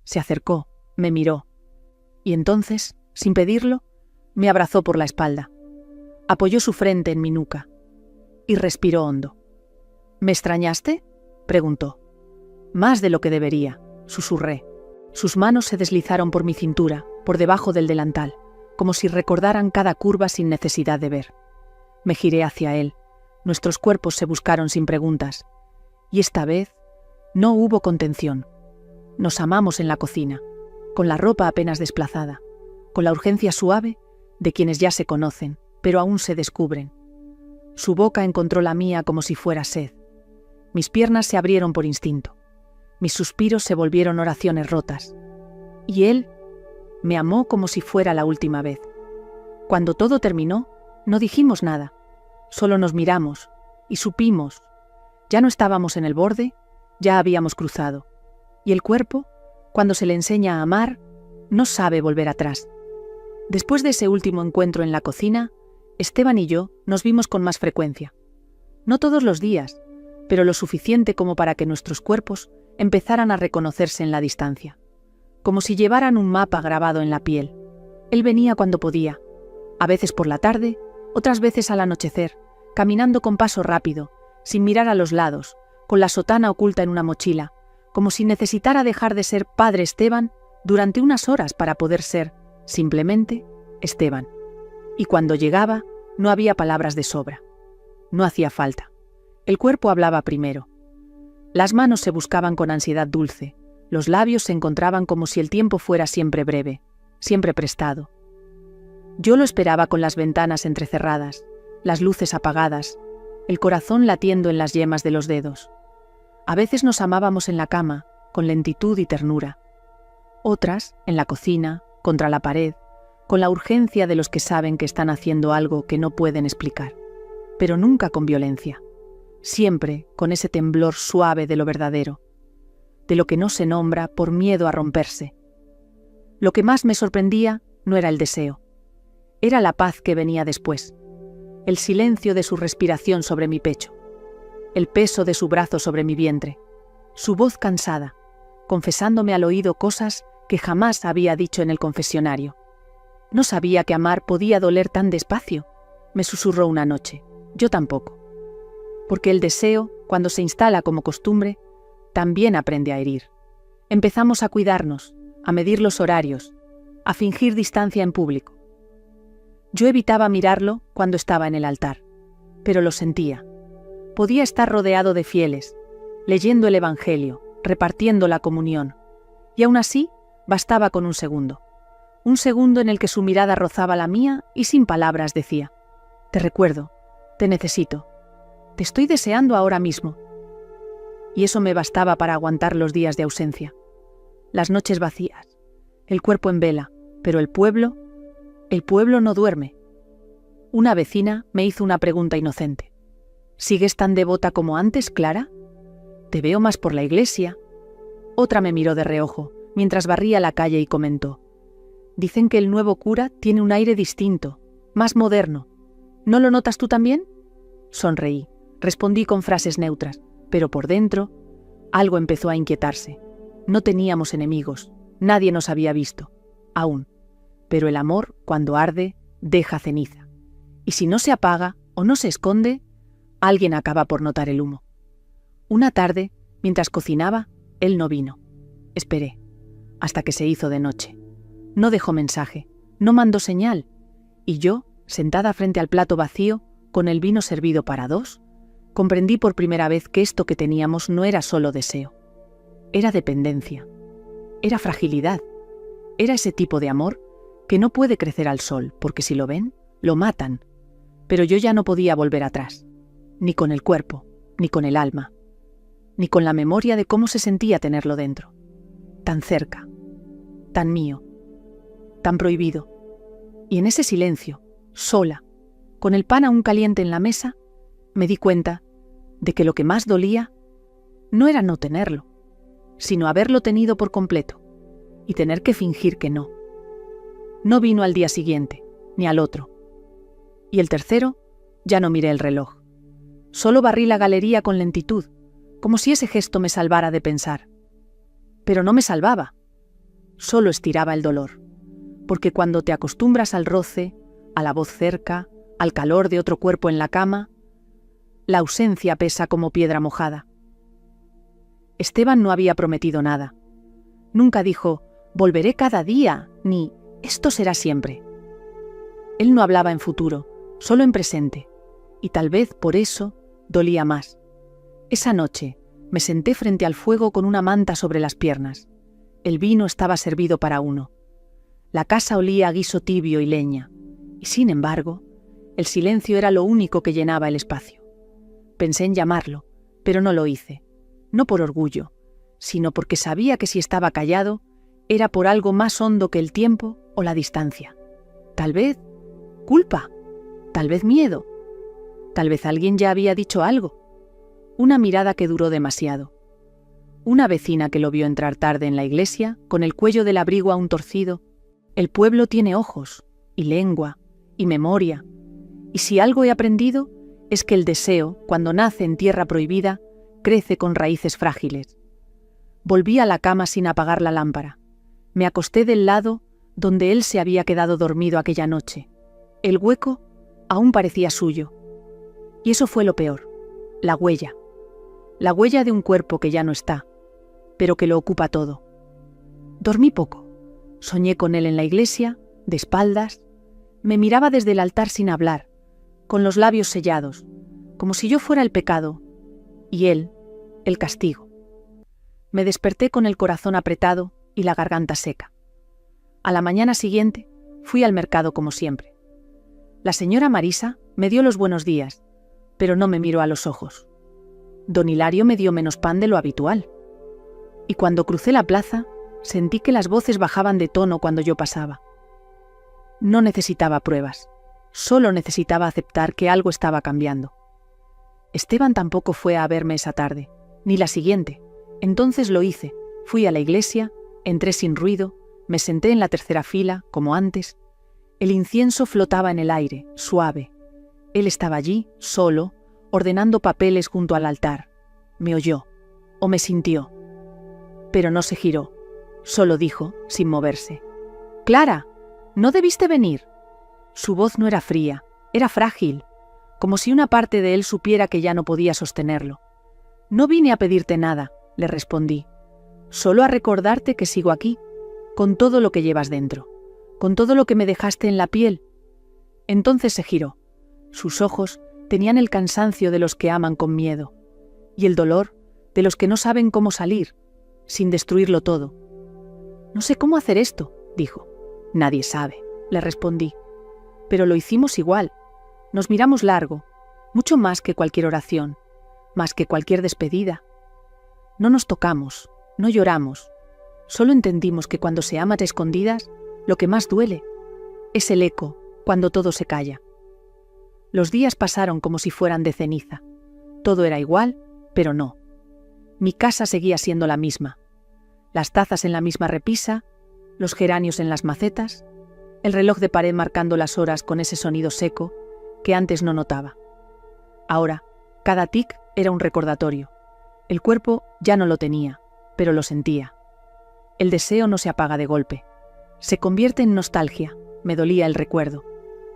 S1: Se acercó, me miró, y entonces, sin pedirlo, me abrazó por la espalda. Apoyó su frente en mi nuca y respiró hondo. «¿Me extrañaste?», preguntó. «Más de lo que debería», susurré. Sus manos se deslizaron por mi cintura, por debajo del delantal, como si recordaran cada curva sin necesidad de ver. Me giré hacia él. Nuestros cuerpos se buscaron sin preguntas. Y esta vez no hubo contención. Nos amamos en la cocina, con la ropa apenas desplazada, con la urgencia suave de quienes ya se conocen, pero aún se descubren. Su boca encontró la mía como si fuera sed. Mis piernas se abrieron por instinto. Mis suspiros se volvieron oraciones rotas. Y él me amó como si fuera la última vez. Cuando todo terminó, no dijimos nada. Solo nos miramos y supimos. Ya no estábamos en el borde, ya habíamos cruzado. Y el cuerpo, cuando se le enseña a amar, no sabe volver atrás. Después de ese último encuentro en la cocina, Esteban y yo nos vimos con más frecuencia. No todos los días, pero lo suficiente como para que nuestros cuerpos empezaran a reconocerse en la distancia. Como si llevaran un mapa grabado en la piel. Él venía cuando podía, a veces por la tarde, otras veces al anochecer, caminando con paso rápido, sin mirar a los lados, con la sotana oculta en una mochila, como si necesitara dejar de ser padre Esteban durante unas horas para poder ser, simplemente, Esteban. Y cuando llegaba, no había palabras de sobra. No hacía falta. El cuerpo hablaba primero. Las manos se buscaban con ansiedad dulce, los labios se encontraban como si el tiempo fuera siempre breve, siempre prestado. Yo lo esperaba con las ventanas entrecerradas, las luces apagadas, el corazón latiendo en las yemas de los dedos. A veces nos amábamos en la cama, con lentitud y ternura. Otras, en la cocina, contra la pared, con la urgencia de los que saben que están haciendo algo que no pueden explicar, pero nunca con violencia. Siempre con ese temblor suave de lo verdadero, de lo que no se nombra por miedo a romperse. Lo que más me sorprendía no era el deseo, era la paz que venía después, el silencio de su respiración sobre mi pecho, el peso de su brazo sobre mi vientre, su voz cansada, confesándome al oído cosas que jamás había dicho en el confesionario. No sabía que amar podía doler tan despacio, me susurró una noche. Yo tampoco. Porque el deseo, cuando se instala como costumbre, también aprende a herir. Empezamos a cuidarnos, a medir los horarios, a fingir distancia en público. Yo evitaba mirarlo cuando estaba en el altar, pero lo sentía. Podía estar rodeado de fieles, leyendo el Evangelio, repartiendo la comunión, y aún así bastaba con un segundo en el que su mirada rozaba la mía y sin palabras decía: «Te recuerdo, te necesito, te estoy deseando ahora mismo». Y eso me bastaba para aguantar los días de ausencia, las noches vacías, el cuerpo en vela, pero el pueblo no duerme. Una vecina me hizo una pregunta inocente. «¿Sigues tan devota como antes, Clara? Te veo más por la iglesia». Otra me miró de reojo, mientras barría la calle y comentó: «Dicen que el nuevo cura tiene un aire distinto, más moderno. ¿No lo notas tú también?». Sonreí, respondí con frases neutras, pero por dentro algo empezó a inquietarse. No teníamos enemigos, nadie nos había visto, aún. Pero el amor, cuando arde, deja ceniza. Y si no se apaga o no se esconde, alguien acaba por notar el humo. Una tarde, mientras cocinaba, él no vino. Esperé, hasta que se hizo de noche. No dejó mensaje, no mandó señal, y yo, sentada frente al plato vacío, con el vino servido para dos, comprendí por primera vez que esto que teníamos no era solo deseo. Era dependencia, era fragilidad, era ese tipo de amor que no puede crecer al sol, porque si lo ven, lo matan. Pero yo ya no podía volver atrás, ni con el cuerpo, ni con el alma, ni con la memoria de cómo se sentía tenerlo dentro. tan cerca, tan mío, tan prohibido. Y en ese silencio, sola, con el pan aún caliente en la mesa, me di cuenta de que lo que más dolía no era no tenerlo, sino haberlo tenido por completo y tener que fingir que no. No vino al día siguiente, ni al otro. Y el tercero, ya no miré el reloj. Solo barrí la galería con lentitud, como si ese gesto me salvara de pensar. Pero no me salvaba, solo estiraba el dolor, porque cuando te acostumbras al roce, a la voz cerca, al calor de otro cuerpo en la cama, la ausencia pesa como piedra mojada. Esteban no había prometido nada. Nunca dijo, volveré cada día, ni esto será siempre. Él no hablaba en futuro, solo en presente, y tal vez por eso dolía más. Esa noche me senté frente al fuego con una manta sobre las piernas. El vino estaba servido para uno. La casa olía a guiso tibio y leña, y sin embargo, el silencio era lo único que llenaba el espacio. Pensé en llamarlo, pero no lo hice, no por orgullo, sino porque sabía que si estaba callado, era por algo más hondo que el tiempo o la distancia. Tal vez culpa, tal vez miedo, tal vez alguien ya había dicho algo. Una mirada que duró demasiado. Una vecina que lo vio entrar tarde en la iglesia, con el cuello del abrigo aún torcido. El pueblo tiene ojos, y lengua, y memoria, y si algo he aprendido es que el deseo, cuando nace en tierra prohibida, crece con raíces frágiles. Volví a la cama sin apagar la lámpara. Me acosté del lado donde él se había quedado dormido aquella noche. El hueco aún parecía suyo. Y eso fue lo peor, la huella. La huella de un cuerpo que ya no está, pero que lo ocupa todo. Dormí poco. Soñé con él en la iglesia, de espaldas. Me miraba desde el altar sin hablar, con los labios sellados, como si yo fuera el pecado, y él, el castigo. Me desperté con el corazón apretado y la garganta seca. A la mañana siguiente, fui al mercado como siempre. La señora Marisa me dio los buenos días, pero no me miró a los ojos. Don Hilario me dio menos pan de lo habitual. Y cuando crucé la plaza, sentí que las voces bajaban de tono cuando yo pasaba. No necesitaba pruebas, solo necesitaba aceptar que algo estaba cambiando. Esteban tampoco fue a verme esa tarde, ni la siguiente. Entonces lo hice, fui a la iglesia, entré sin ruido, me senté en la tercera fila, como antes. El incienso flotaba en el aire, suave. Él estaba allí, solo, ordenando papeles junto al altar. Me oyó, o me sintió. Pero no se giró, solo dijo, sin moverse: «Clara, ¿no debiste venir?» Su voz no era fría, era frágil, como si una parte de él supiera que ya no podía sostenerlo. «No vine a pedirte nada», le respondí, «solo a recordarte que sigo aquí, con todo lo que llevas dentro, con todo lo que me dejaste en la piel». Entonces se giró. Sus ojos tenían el cansancio de los que aman con miedo, y el dolor de los que no saben cómo salir, sin destruirlo todo. «No sé cómo hacer esto», dijo. «Nadie sabe», le respondí. «Pero lo hicimos igual. Nos miramos largo, mucho más que cualquier oración, más que cualquier despedida. No nos tocamos, no lloramos. Solo entendimos que cuando se ama a escondidas, lo que más duele es el eco cuando todo se calla». Los días pasaron como si fueran de ceniza. Todo era igual, pero no. Mi casa seguía siendo la misma. Las tazas en la misma repisa, los geranios en las macetas, el reloj de pared marcando las horas con ese sonido seco que antes no notaba. Ahora, cada tic era un recordatorio. El cuerpo ya no lo tenía, pero lo sentía. El deseo no se apaga de golpe. Se convierte en nostalgia, me dolía el recuerdo.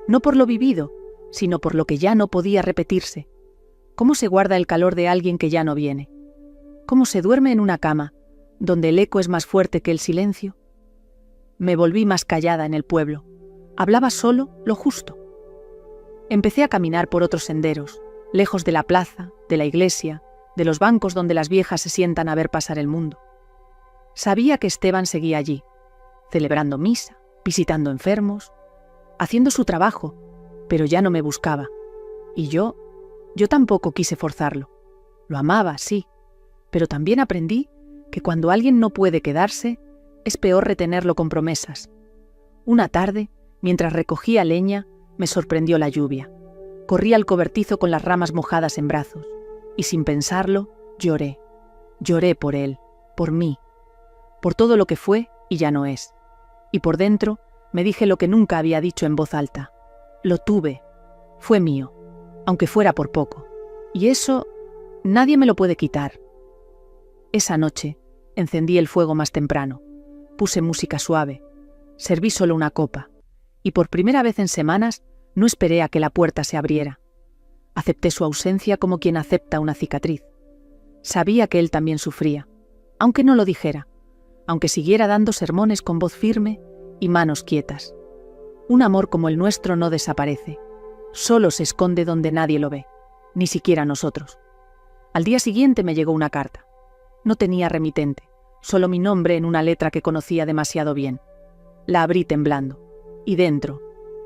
S1: No por lo vivido, sino por lo que ya no podía repetirse. ¿Cómo se guarda el calor de alguien que ya no viene? ¿Cómo se duerme en una cama, donde el eco es más fuerte que el silencio? Me volví más callada en el pueblo. Hablaba solo lo justo. Empecé a caminar por otros senderos, lejos de la plaza, de la iglesia, de los bancos donde las viejas se sientan a ver pasar el mundo. Sabía que Esteban seguía allí, celebrando misa, visitando enfermos, haciendo su trabajo, pero ya no me buscaba. Y yo tampoco quise forzarlo. Lo amaba, sí, pero también aprendí que cuando alguien no puede quedarse, es peor retenerlo con promesas. Una tarde, mientras recogía leña, me sorprendió la lluvia. Corrí al cobertizo con las ramas mojadas en brazos, y sin pensarlo, lloré. Lloré por él, por mí, por todo lo que fue y ya no es. Y por dentro me dije lo que nunca había dicho en voz alta. Lo tuve, fue mío, aunque fuera por poco. Y eso nadie me lo puede quitar. Esa noche encendí el fuego más temprano, puse música suave, serví solo una copa, y por primera vez en semanas no esperé a que la puerta se abriera. Acepté su ausencia como quien acepta una cicatriz. Sabía que él también sufría, aunque no lo dijera, aunque siguiera dando sermones con voz firme y manos quietas. Un amor como el nuestro no desaparece, solo se esconde donde nadie lo ve, ni siquiera nosotros. Al día siguiente me llegó una carta. No tenía remitente, solo mi nombre en una letra que conocía demasiado bien. La abrí temblando, y dentro,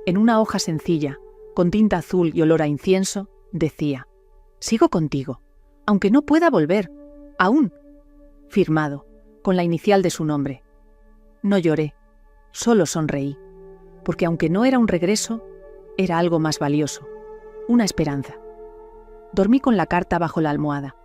S1: en una hoja sencilla, con tinta azul y olor a incienso, decía: «Sigo contigo, aunque no pueda volver, aún». Firmado, con la inicial de su nombre. No lloré, solo sonreí, porque aunque no era un regreso, era algo más valioso, una esperanza. Dormí con la carta bajo la almohada,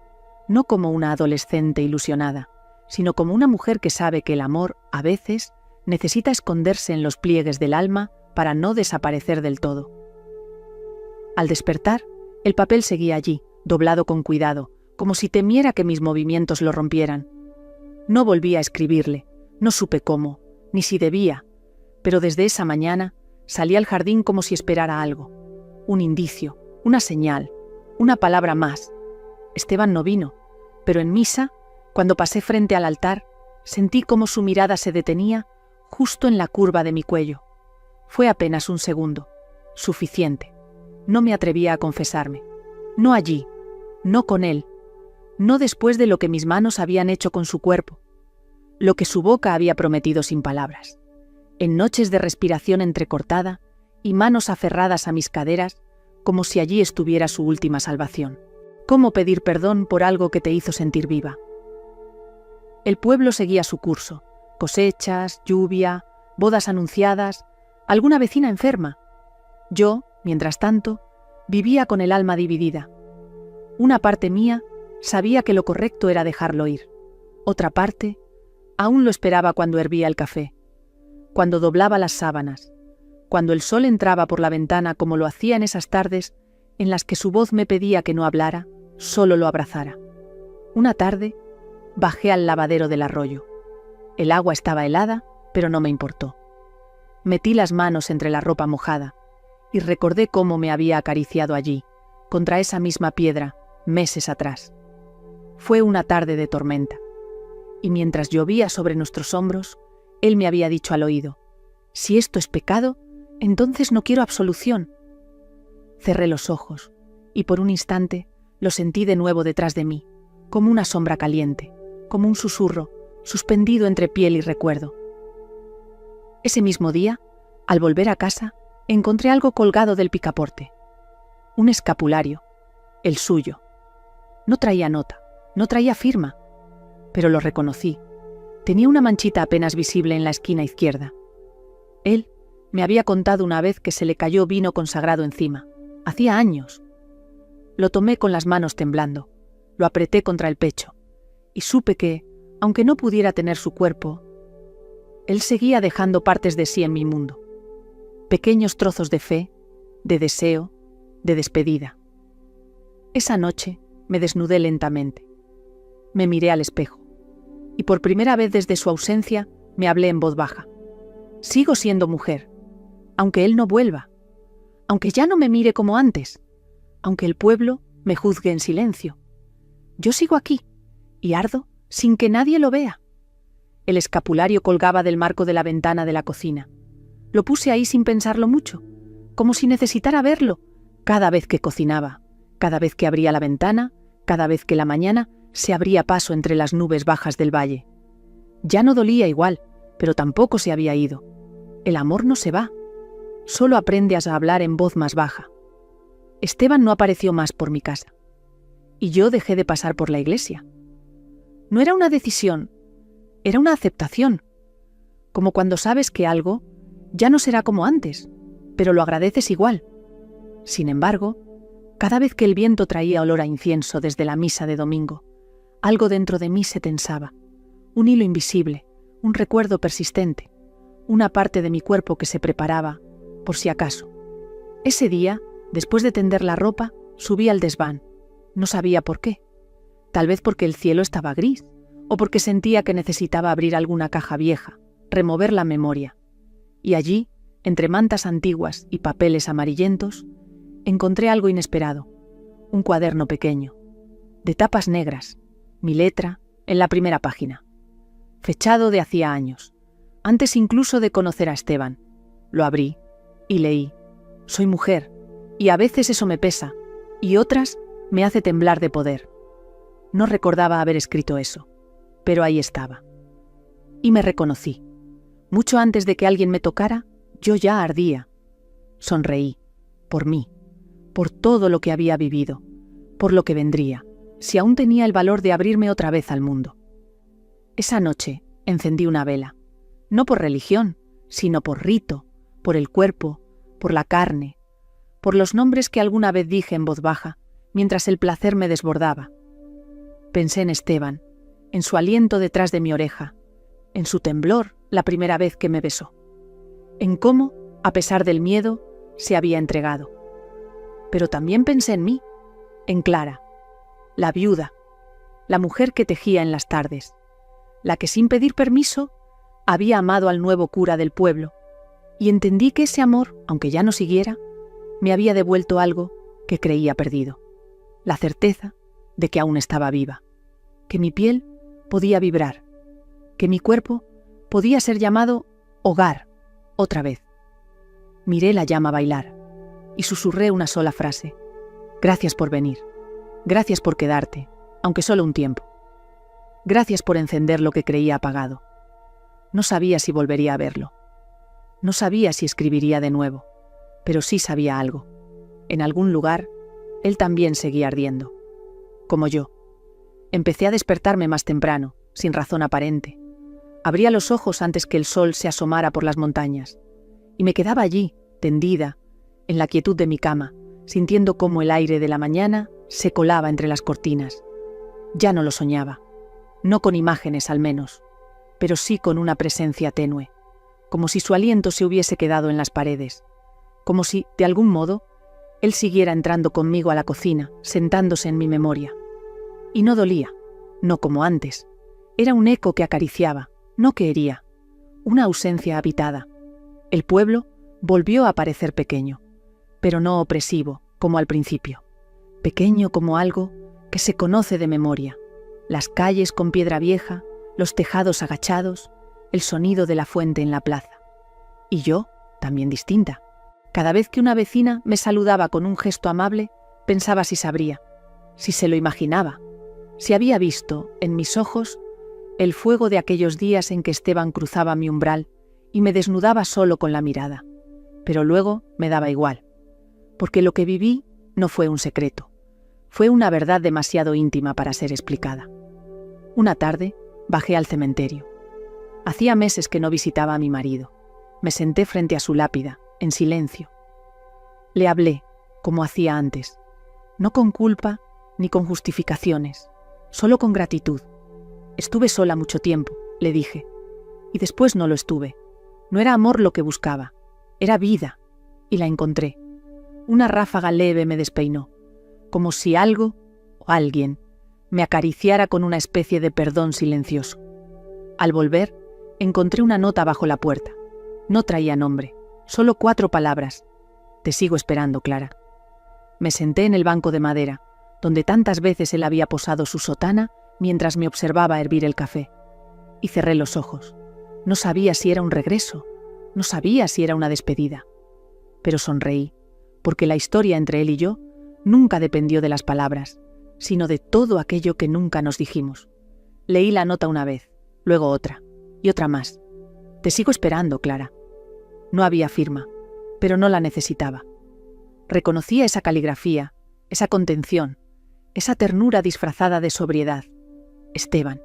S1: no como una adolescente ilusionada, sino como una mujer que sabe que el amor, a veces, necesita esconderse en los pliegues del alma para no desaparecer del todo. Al despertar, el papel seguía allí, doblado con cuidado, como si temiera que mis movimientos lo rompieran. No volví a escribirle, no supe cómo, ni si debía, pero desde esa mañana salí al jardín como si esperara algo, un indicio, una señal, una palabra más. Esteban no vino, pero en misa, cuando pasé frente al altar, sentí como su mirada se detenía justo en la curva de mi cuello. Fue apenas un segundo, suficiente. No me atrevía a confesarme. No allí, no con él, no después de lo que mis manos habían hecho con su cuerpo, lo que su boca había prometido sin palabras. En noches de respiración entrecortada y manos aferradas a mis caderas, como si allí estuviera su última salvación. ¿Cómo pedir perdón por algo que te hizo sentir viva? El pueblo seguía su curso, cosechas, lluvia, bodas anunciadas, alguna vecina enferma. Yo, mientras tanto, vivía con el alma dividida. Una parte mía sabía que lo correcto era dejarlo ir. Otra parte aún lo esperaba cuando hervía el café, cuando doblaba las sábanas, cuando el sol entraba por la ventana como lo hacía en esas tardes en las que su voz me pedía que no hablara, solo lo abrazara. Una tarde bajé al lavadero del arroyo. El agua estaba helada, pero no me importó. Metí las manos entre la ropa mojada y recordé cómo me había acariciado allí, contra esa misma piedra, meses atrás. Fue una tarde de tormenta, y mientras llovía sobre nuestros hombros, él me había dicho al oído: «Si esto es pecado, entonces no quiero absolución». Cerré los ojos, y por un instante lo sentí de nuevo detrás de mí, como una sombra caliente, como un susurro, suspendido entre piel y recuerdo. Ese mismo día, al volver a casa, encontré algo colgado del picaporte. Un escapulario, el suyo. No traía nota, no traía firma, pero lo reconocí. Tenía una manchita apenas visible en la esquina izquierda. Él me había contado una vez que se le cayó vino consagrado encima. Hacía años. Lo tomé con las manos temblando, lo apreté contra el pecho, y supe que, aunque no pudiera tener su cuerpo, él seguía dejando partes de sí en mi mundo. Pequeños trozos de fe, de deseo, de despedida. Esa noche me desnudé lentamente. Me miré al espejo, y por primera vez desde su ausencia me hablé en voz baja. Sigo siendo mujer, aunque él no vuelva, aunque ya no me mire como antes, aunque el pueblo me juzgue en silencio. Yo sigo aquí, y ardo sin que nadie lo vea. El escapulario colgaba del marco de la ventana de la cocina. Lo puse ahí sin pensarlo mucho, como si necesitara verlo, cada vez que cocinaba, cada vez que abría la ventana, cada vez que la mañana se abría paso entre las nubes bajas del valle. Ya no dolía igual, pero tampoco se había ido. El amor no se va, solo aprendes a hablar en voz más baja. Esteban no apareció más por mi casa, y yo dejé de pasar por la iglesia. No era una decisión, Era una aceptación, como cuando sabes que algo ya no será como antes, pero lo agradeces igual. Sin embargo, cada vez que el viento traía olor a incienso desde la misa de domingo, algo dentro de mí se tensaba, un hilo invisible, un recuerdo persistente, una parte de mi cuerpo que se preparaba, por si acaso. Ese día, después de tender la ropa, subí al desván. No sabía por qué. Tal vez porque el cielo estaba gris, o porque sentía que necesitaba abrir alguna caja vieja, remover la memoria. Y allí, entre mantas antiguas y papeles amarillentos, encontré algo inesperado, un cuaderno pequeño, de tapas negras, mi letra en la primera página, fechado de hacía años, antes incluso de conocer a Esteban. Lo abrí y leí: soy mujer, y a veces eso me pesa, y otras me hace temblar de poder. No recordaba haber escrito eso, pero ahí estaba. Y me reconocí. Mucho antes de que alguien me tocara, yo ya ardía. Sonreí, por mí, por todo lo que había vivido, por lo que vendría, si aún tenía el valor de abrirme otra vez al mundo. Esa noche encendí una vela, no por religión, sino por rito, por el cuerpo, por la carne, por los nombres que alguna vez dije en voz baja, mientras el placer me desbordaba. Pensé en Esteban, en su aliento detrás de mi oreja, en su temblor la primera vez que me besó, en cómo, a pesar del miedo, se había entregado. Pero también pensé en mí, en Clara, la viuda, la mujer que tejía en las tardes, la que sin pedir permiso había amado al nuevo cura del pueblo, y entendí que ese amor, aunque ya no siguiera, me había devuelto algo que creía perdido, la certeza de que aún estaba viva, que mi piel podía vibrar, que mi cuerpo podía ser llamado hogar otra vez. Miré la llama bailar y susurré una sola frase: gracias por venir, gracias por quedarte, aunque solo un tiempo. Gracias por encender lo que creía apagado. No sabía si volvería a verlo. No sabía si escribiría de nuevo, pero sí sabía algo. En algún lugar, él también seguía ardiendo, como yo. Empecé a despertarme más temprano, sin razón aparente. Abría los ojos antes que el sol se asomara por las montañas, y me quedaba allí, tendida, en la quietud de mi cama, sintiendo cómo el aire de la mañana se colaba entre las cortinas. Ya no lo soñaba, no con imágenes al menos, pero sí con una presencia tenue, como si su aliento se hubiese quedado en las paredes, como si, de algún modo, él siguiera entrando conmigo a la cocina, sentándose en mi memoria. Y no dolía, no como antes. Era un eco que acariciaba, no que hería, una ausencia habitada. El pueblo volvió a parecer pequeño, pero no opresivo, como al principio. Pequeño como algo que se conoce de memoria. Las calles con piedra vieja, los tejados agachados, el sonido de la fuente en la plaza. Y yo, también distinta. Cada vez que una vecina me saludaba con un gesto amable, pensaba si sabría, si se lo imaginaba, si había visto, en mis ojos, el fuego de aquellos días en que Esteban cruzaba mi umbral y me desnudaba solo con la mirada. Pero luego me daba igual, porque lo que viví no fue un secreto, fue una verdad demasiado íntima para ser explicada. Una tarde, bajé al cementerio. Hacía meses que no visitaba a mi marido. Me senté frente a su lápida, en silencio. Le hablé, como hacía antes, no con culpa ni con justificaciones, solo con gratitud. Estuve sola mucho tiempo, le dije, y después no lo estuve. No era amor lo que buscaba, era vida, y la encontré. Una ráfaga leve me despeinó, como si algo o alguien me acariciara con una especie de perdón silencioso. Al volver, encontré una nota bajo la puerta. No traía nombre, solo 4 palabras. Te sigo esperando, Clara. Me senté en el banco de madera, donde tantas veces él había posado su sotana mientras me observaba hervir el café, y cerré los ojos. No sabía si era un regreso, no sabía si era una despedida. Pero sonreí, porque la historia entre él y yo nunca dependió de las palabras, sino de todo aquello que nunca nos dijimos. Leí la nota una vez, luego otra, y otra más. Te sigo esperando, Clara. No había firma, pero no la necesitaba. Reconocía esa caligrafía, esa contención, esa ternura disfrazada de sobriedad. Esteban.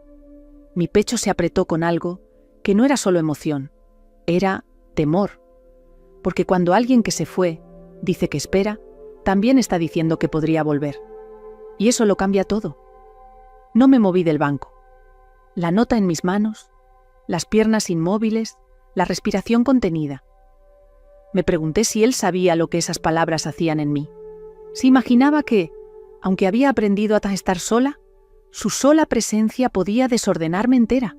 S1: Mi pecho se apretó con algo que no era solo emoción, era temor. Porque cuando alguien que se fue dice que espera, también está diciendo que podría volver. Y eso lo cambia todo. No me moví del banco. La nota en mis manos, las piernas inmóviles, la respiración contenida. Me pregunté si él sabía lo que esas palabras hacían en mí. Si imaginaba que, aunque había aprendido a estar sola, su sola presencia podía desordenarme entera,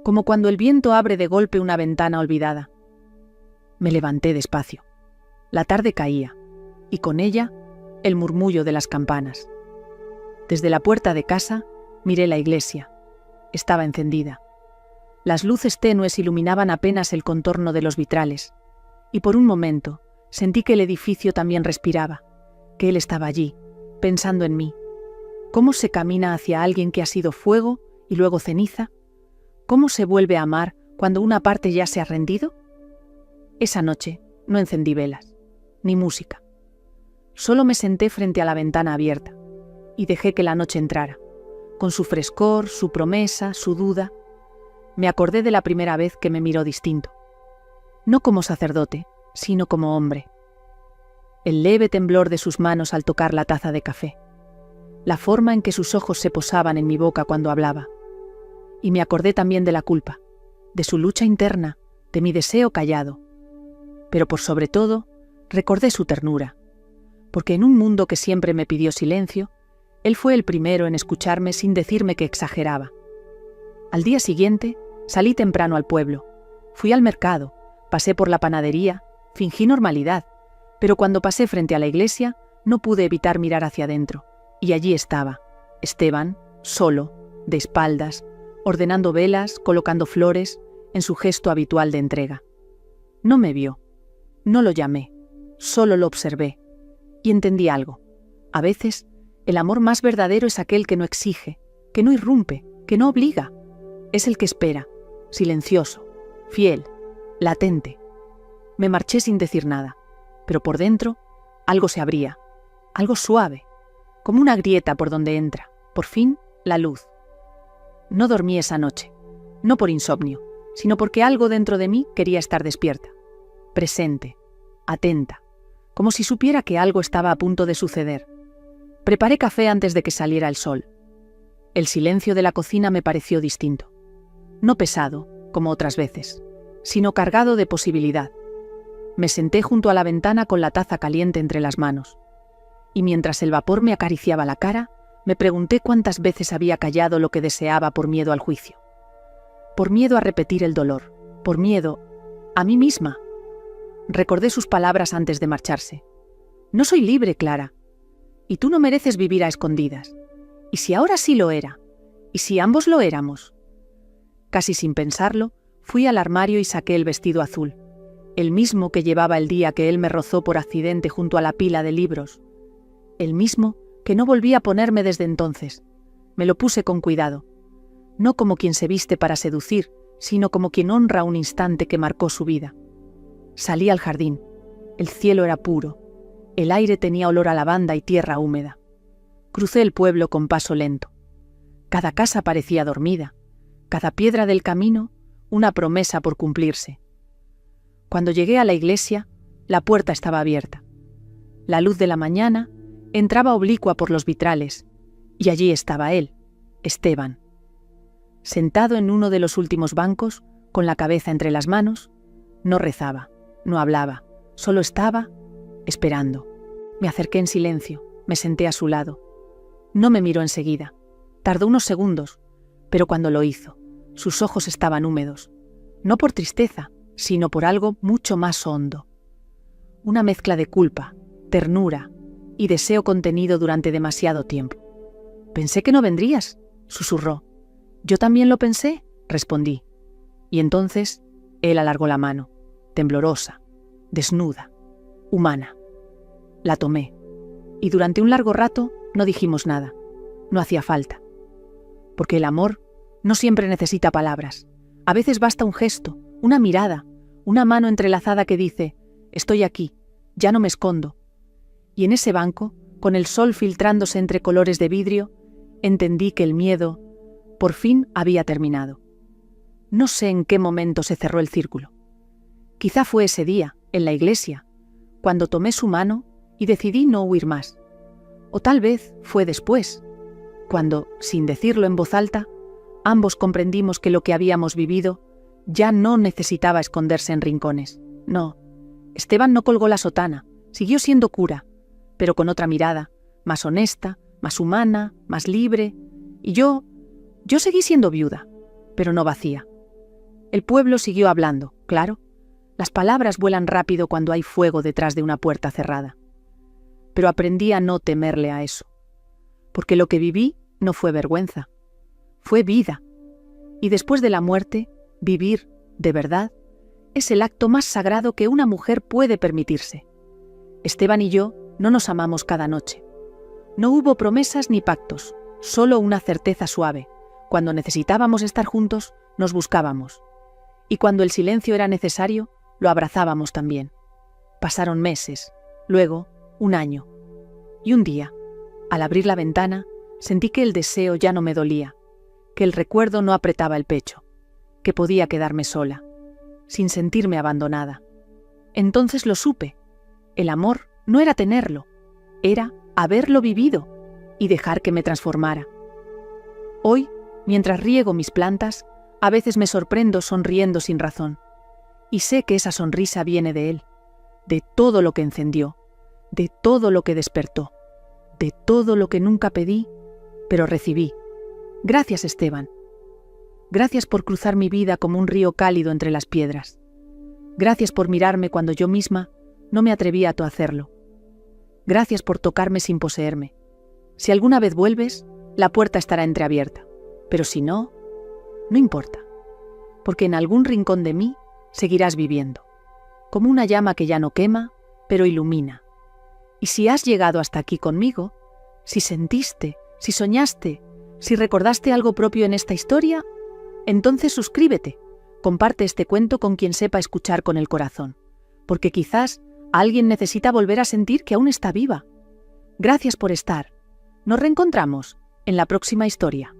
S1: como cuando el viento abre de golpe una ventana olvidada. Me levanté despacio. La tarde caía, y con ella el murmullo de las campanas. Desde la puerta de casa miré la iglesia. Estaba encendida. Las luces tenues iluminaban apenas el contorno de los vitrales, y por un momento sentí que el edificio también respiraba, que él estaba allí, pensando en mí. ¿Cómo se camina hacia alguien que ha sido fuego y luego ceniza? ¿Cómo se vuelve a amar cuando una parte ya se ha rendido? Esa noche no encendí velas, ni música. Solo me senté frente a la ventana abierta y dejé que la noche entrara, con su frescor, su promesa, su duda. Me acordé de la primera vez que me miró distinto. No como sacerdote, sino como hombre. El leve temblor de sus manos al tocar la taza de café. La forma en que sus ojos se posaban en mi boca cuando hablaba. Y me acordé también de la culpa, de su lucha interna, de mi deseo callado. Pero por sobre todo, recordé su ternura, porque en un mundo que siempre me pidió silencio, él fue el primero en escucharme sin decirme que exageraba. Al día siguiente, salí temprano al pueblo, fui al mercado, pasé por la panadería, fingí normalidad, pero cuando pasé frente a la iglesia, no pude evitar mirar hacia adentro, y allí estaba, Esteban, solo, de espaldas, ordenando velas, colocando flores, en su gesto habitual de entrega. No me vio, no lo llamé, solo lo observé, y entendí algo. A veces, el amor más verdadero es aquel que no exige, que no irrumpe, que no obliga. Es el que espera, silencioso, fiel, latente. Me marché sin decir nada, pero por dentro algo se abría, algo suave, como una grieta por donde entra, por fin, la luz. No dormí esa noche, no por insomnio, sino porque algo dentro de mí quería estar despierta, presente, atenta, como si supiera que algo estaba a punto de suceder. Preparé café antes de que saliera el sol. El silencio de la cocina me pareció distinto. No pesado, como otras veces, sino cargado de posibilidad. Me senté junto a la ventana con la taza caliente entre las manos, y mientras el vapor me acariciaba la cara, me pregunté cuántas veces había callado lo que deseaba por miedo al juicio. Por miedo a repetir el dolor, por miedo a mí misma. Recordé sus palabras antes de marcharse. No soy libre, Clara, y tú no mereces vivir a escondidas. ¿Y si ahora sí lo era? ¿Y si ambos lo éramos? Casi sin pensarlo, fui al armario y saqué el vestido azul, el mismo que llevaba el día que él me rozó por accidente junto a la pila de libros, el mismo que no volví a ponerme desde entonces. Me lo puse con cuidado, no como quien se viste para seducir, sino como quien honra un instante que marcó su vida. Salí al jardín. El cielo era puro. El aire tenía olor a lavanda y tierra húmeda. Crucé el pueblo con paso lento. Cada casa parecía dormida, cada piedra del camino una promesa por cumplirse. Cuando llegué a la iglesia, la puerta estaba abierta. La luz de la mañana entraba oblicua por los vitrales, y allí estaba él, Esteban. Sentado en uno de los últimos bancos, con la cabeza entre las manos, no rezaba, no hablaba, solo estaba esperando. Me acerqué en silencio, me senté a su lado. No me miró enseguida. Tardó unos segundos, pero cuando lo hizo, sus ojos estaban húmedos, no por tristeza, sino por algo mucho más hondo. Una mezcla de culpa, ternura y deseo contenido durante demasiado tiempo. «Pensé que no vendrías», susurró. «Yo también lo pensé», respondí. Y entonces él alargó la mano, temblorosa, desnuda, humana. La tomé, y durante un largo rato no dijimos nada. No hacía falta. Porque el amor no siempre necesita palabras. A veces basta un gesto, una mirada, una mano entrelazada que dice: «Estoy aquí, ya no me escondo». Y en ese banco, con el sol filtrándose entre colores de vidrio, entendí que el miedo Por fin había terminado. No sé en qué momento se cerró el círculo. Quizá fue ese día, en la iglesia, cuando tomé su mano y decidí no huir más. O tal vez fue después, cuando, sin decirlo en voz alta, ambos comprendimos que lo que habíamos vivido ya no necesitaba esconderse en rincones. No, Esteban no colgó la sotana, siguió siendo cura, pero con otra mirada, más honesta, más humana, más libre, y yo seguí siendo viuda, pero no vacía. El pueblo siguió hablando, claro. Las palabras vuelan rápido cuando hay fuego detrás de una puerta cerrada. Pero aprendí a no temerle a eso, porque lo que viví no fue vergüenza, fue vida. Y después de la muerte, vivir, de verdad, es el acto más sagrado que una mujer puede permitirse. Esteban y yo no nos amamos cada noche. No hubo promesas ni pactos, solo una certeza suave. Cuando necesitábamos estar juntos, nos buscábamos. Y cuando el silencio era necesario, lo abrazábamos también. Pasaron meses, luego un año. Y un día, al abrir la ventana, sentí que el deseo ya no me dolía, que el recuerdo no apretaba el pecho, que podía quedarme sola, sin sentirme abandonada. Entonces lo supe. El amor no era tenerlo, era haberlo vivido y dejar que me transformara. Hoy, mientras riego mis plantas, a veces me sorprendo sonriendo sin razón. Y sé que esa sonrisa viene de él, de todo lo que encendió, de todo lo que despertó, de todo lo que nunca pedí, pero recibí. Gracias, Esteban. Gracias por cruzar mi vida como un río cálido entre las piedras. Gracias por mirarme cuando yo misma no me atrevía a hacerlo. Gracias por tocarme sin poseerme. Si alguna vez vuelves, la puerta estará entreabierta. Pero si no, no importa, porque en algún rincón de mí seguirás viviendo, como una llama que ya no quema, pero ilumina. Y si has llegado hasta aquí conmigo, si sentiste, si soñaste, si recordaste algo propio en esta historia, entonces suscríbete, comparte este cuento con quien sepa escuchar con el corazón, porque quizás alguien necesita volver a sentir que aún está viva. Gracias por estar. Nos reencontramos en la próxima historia.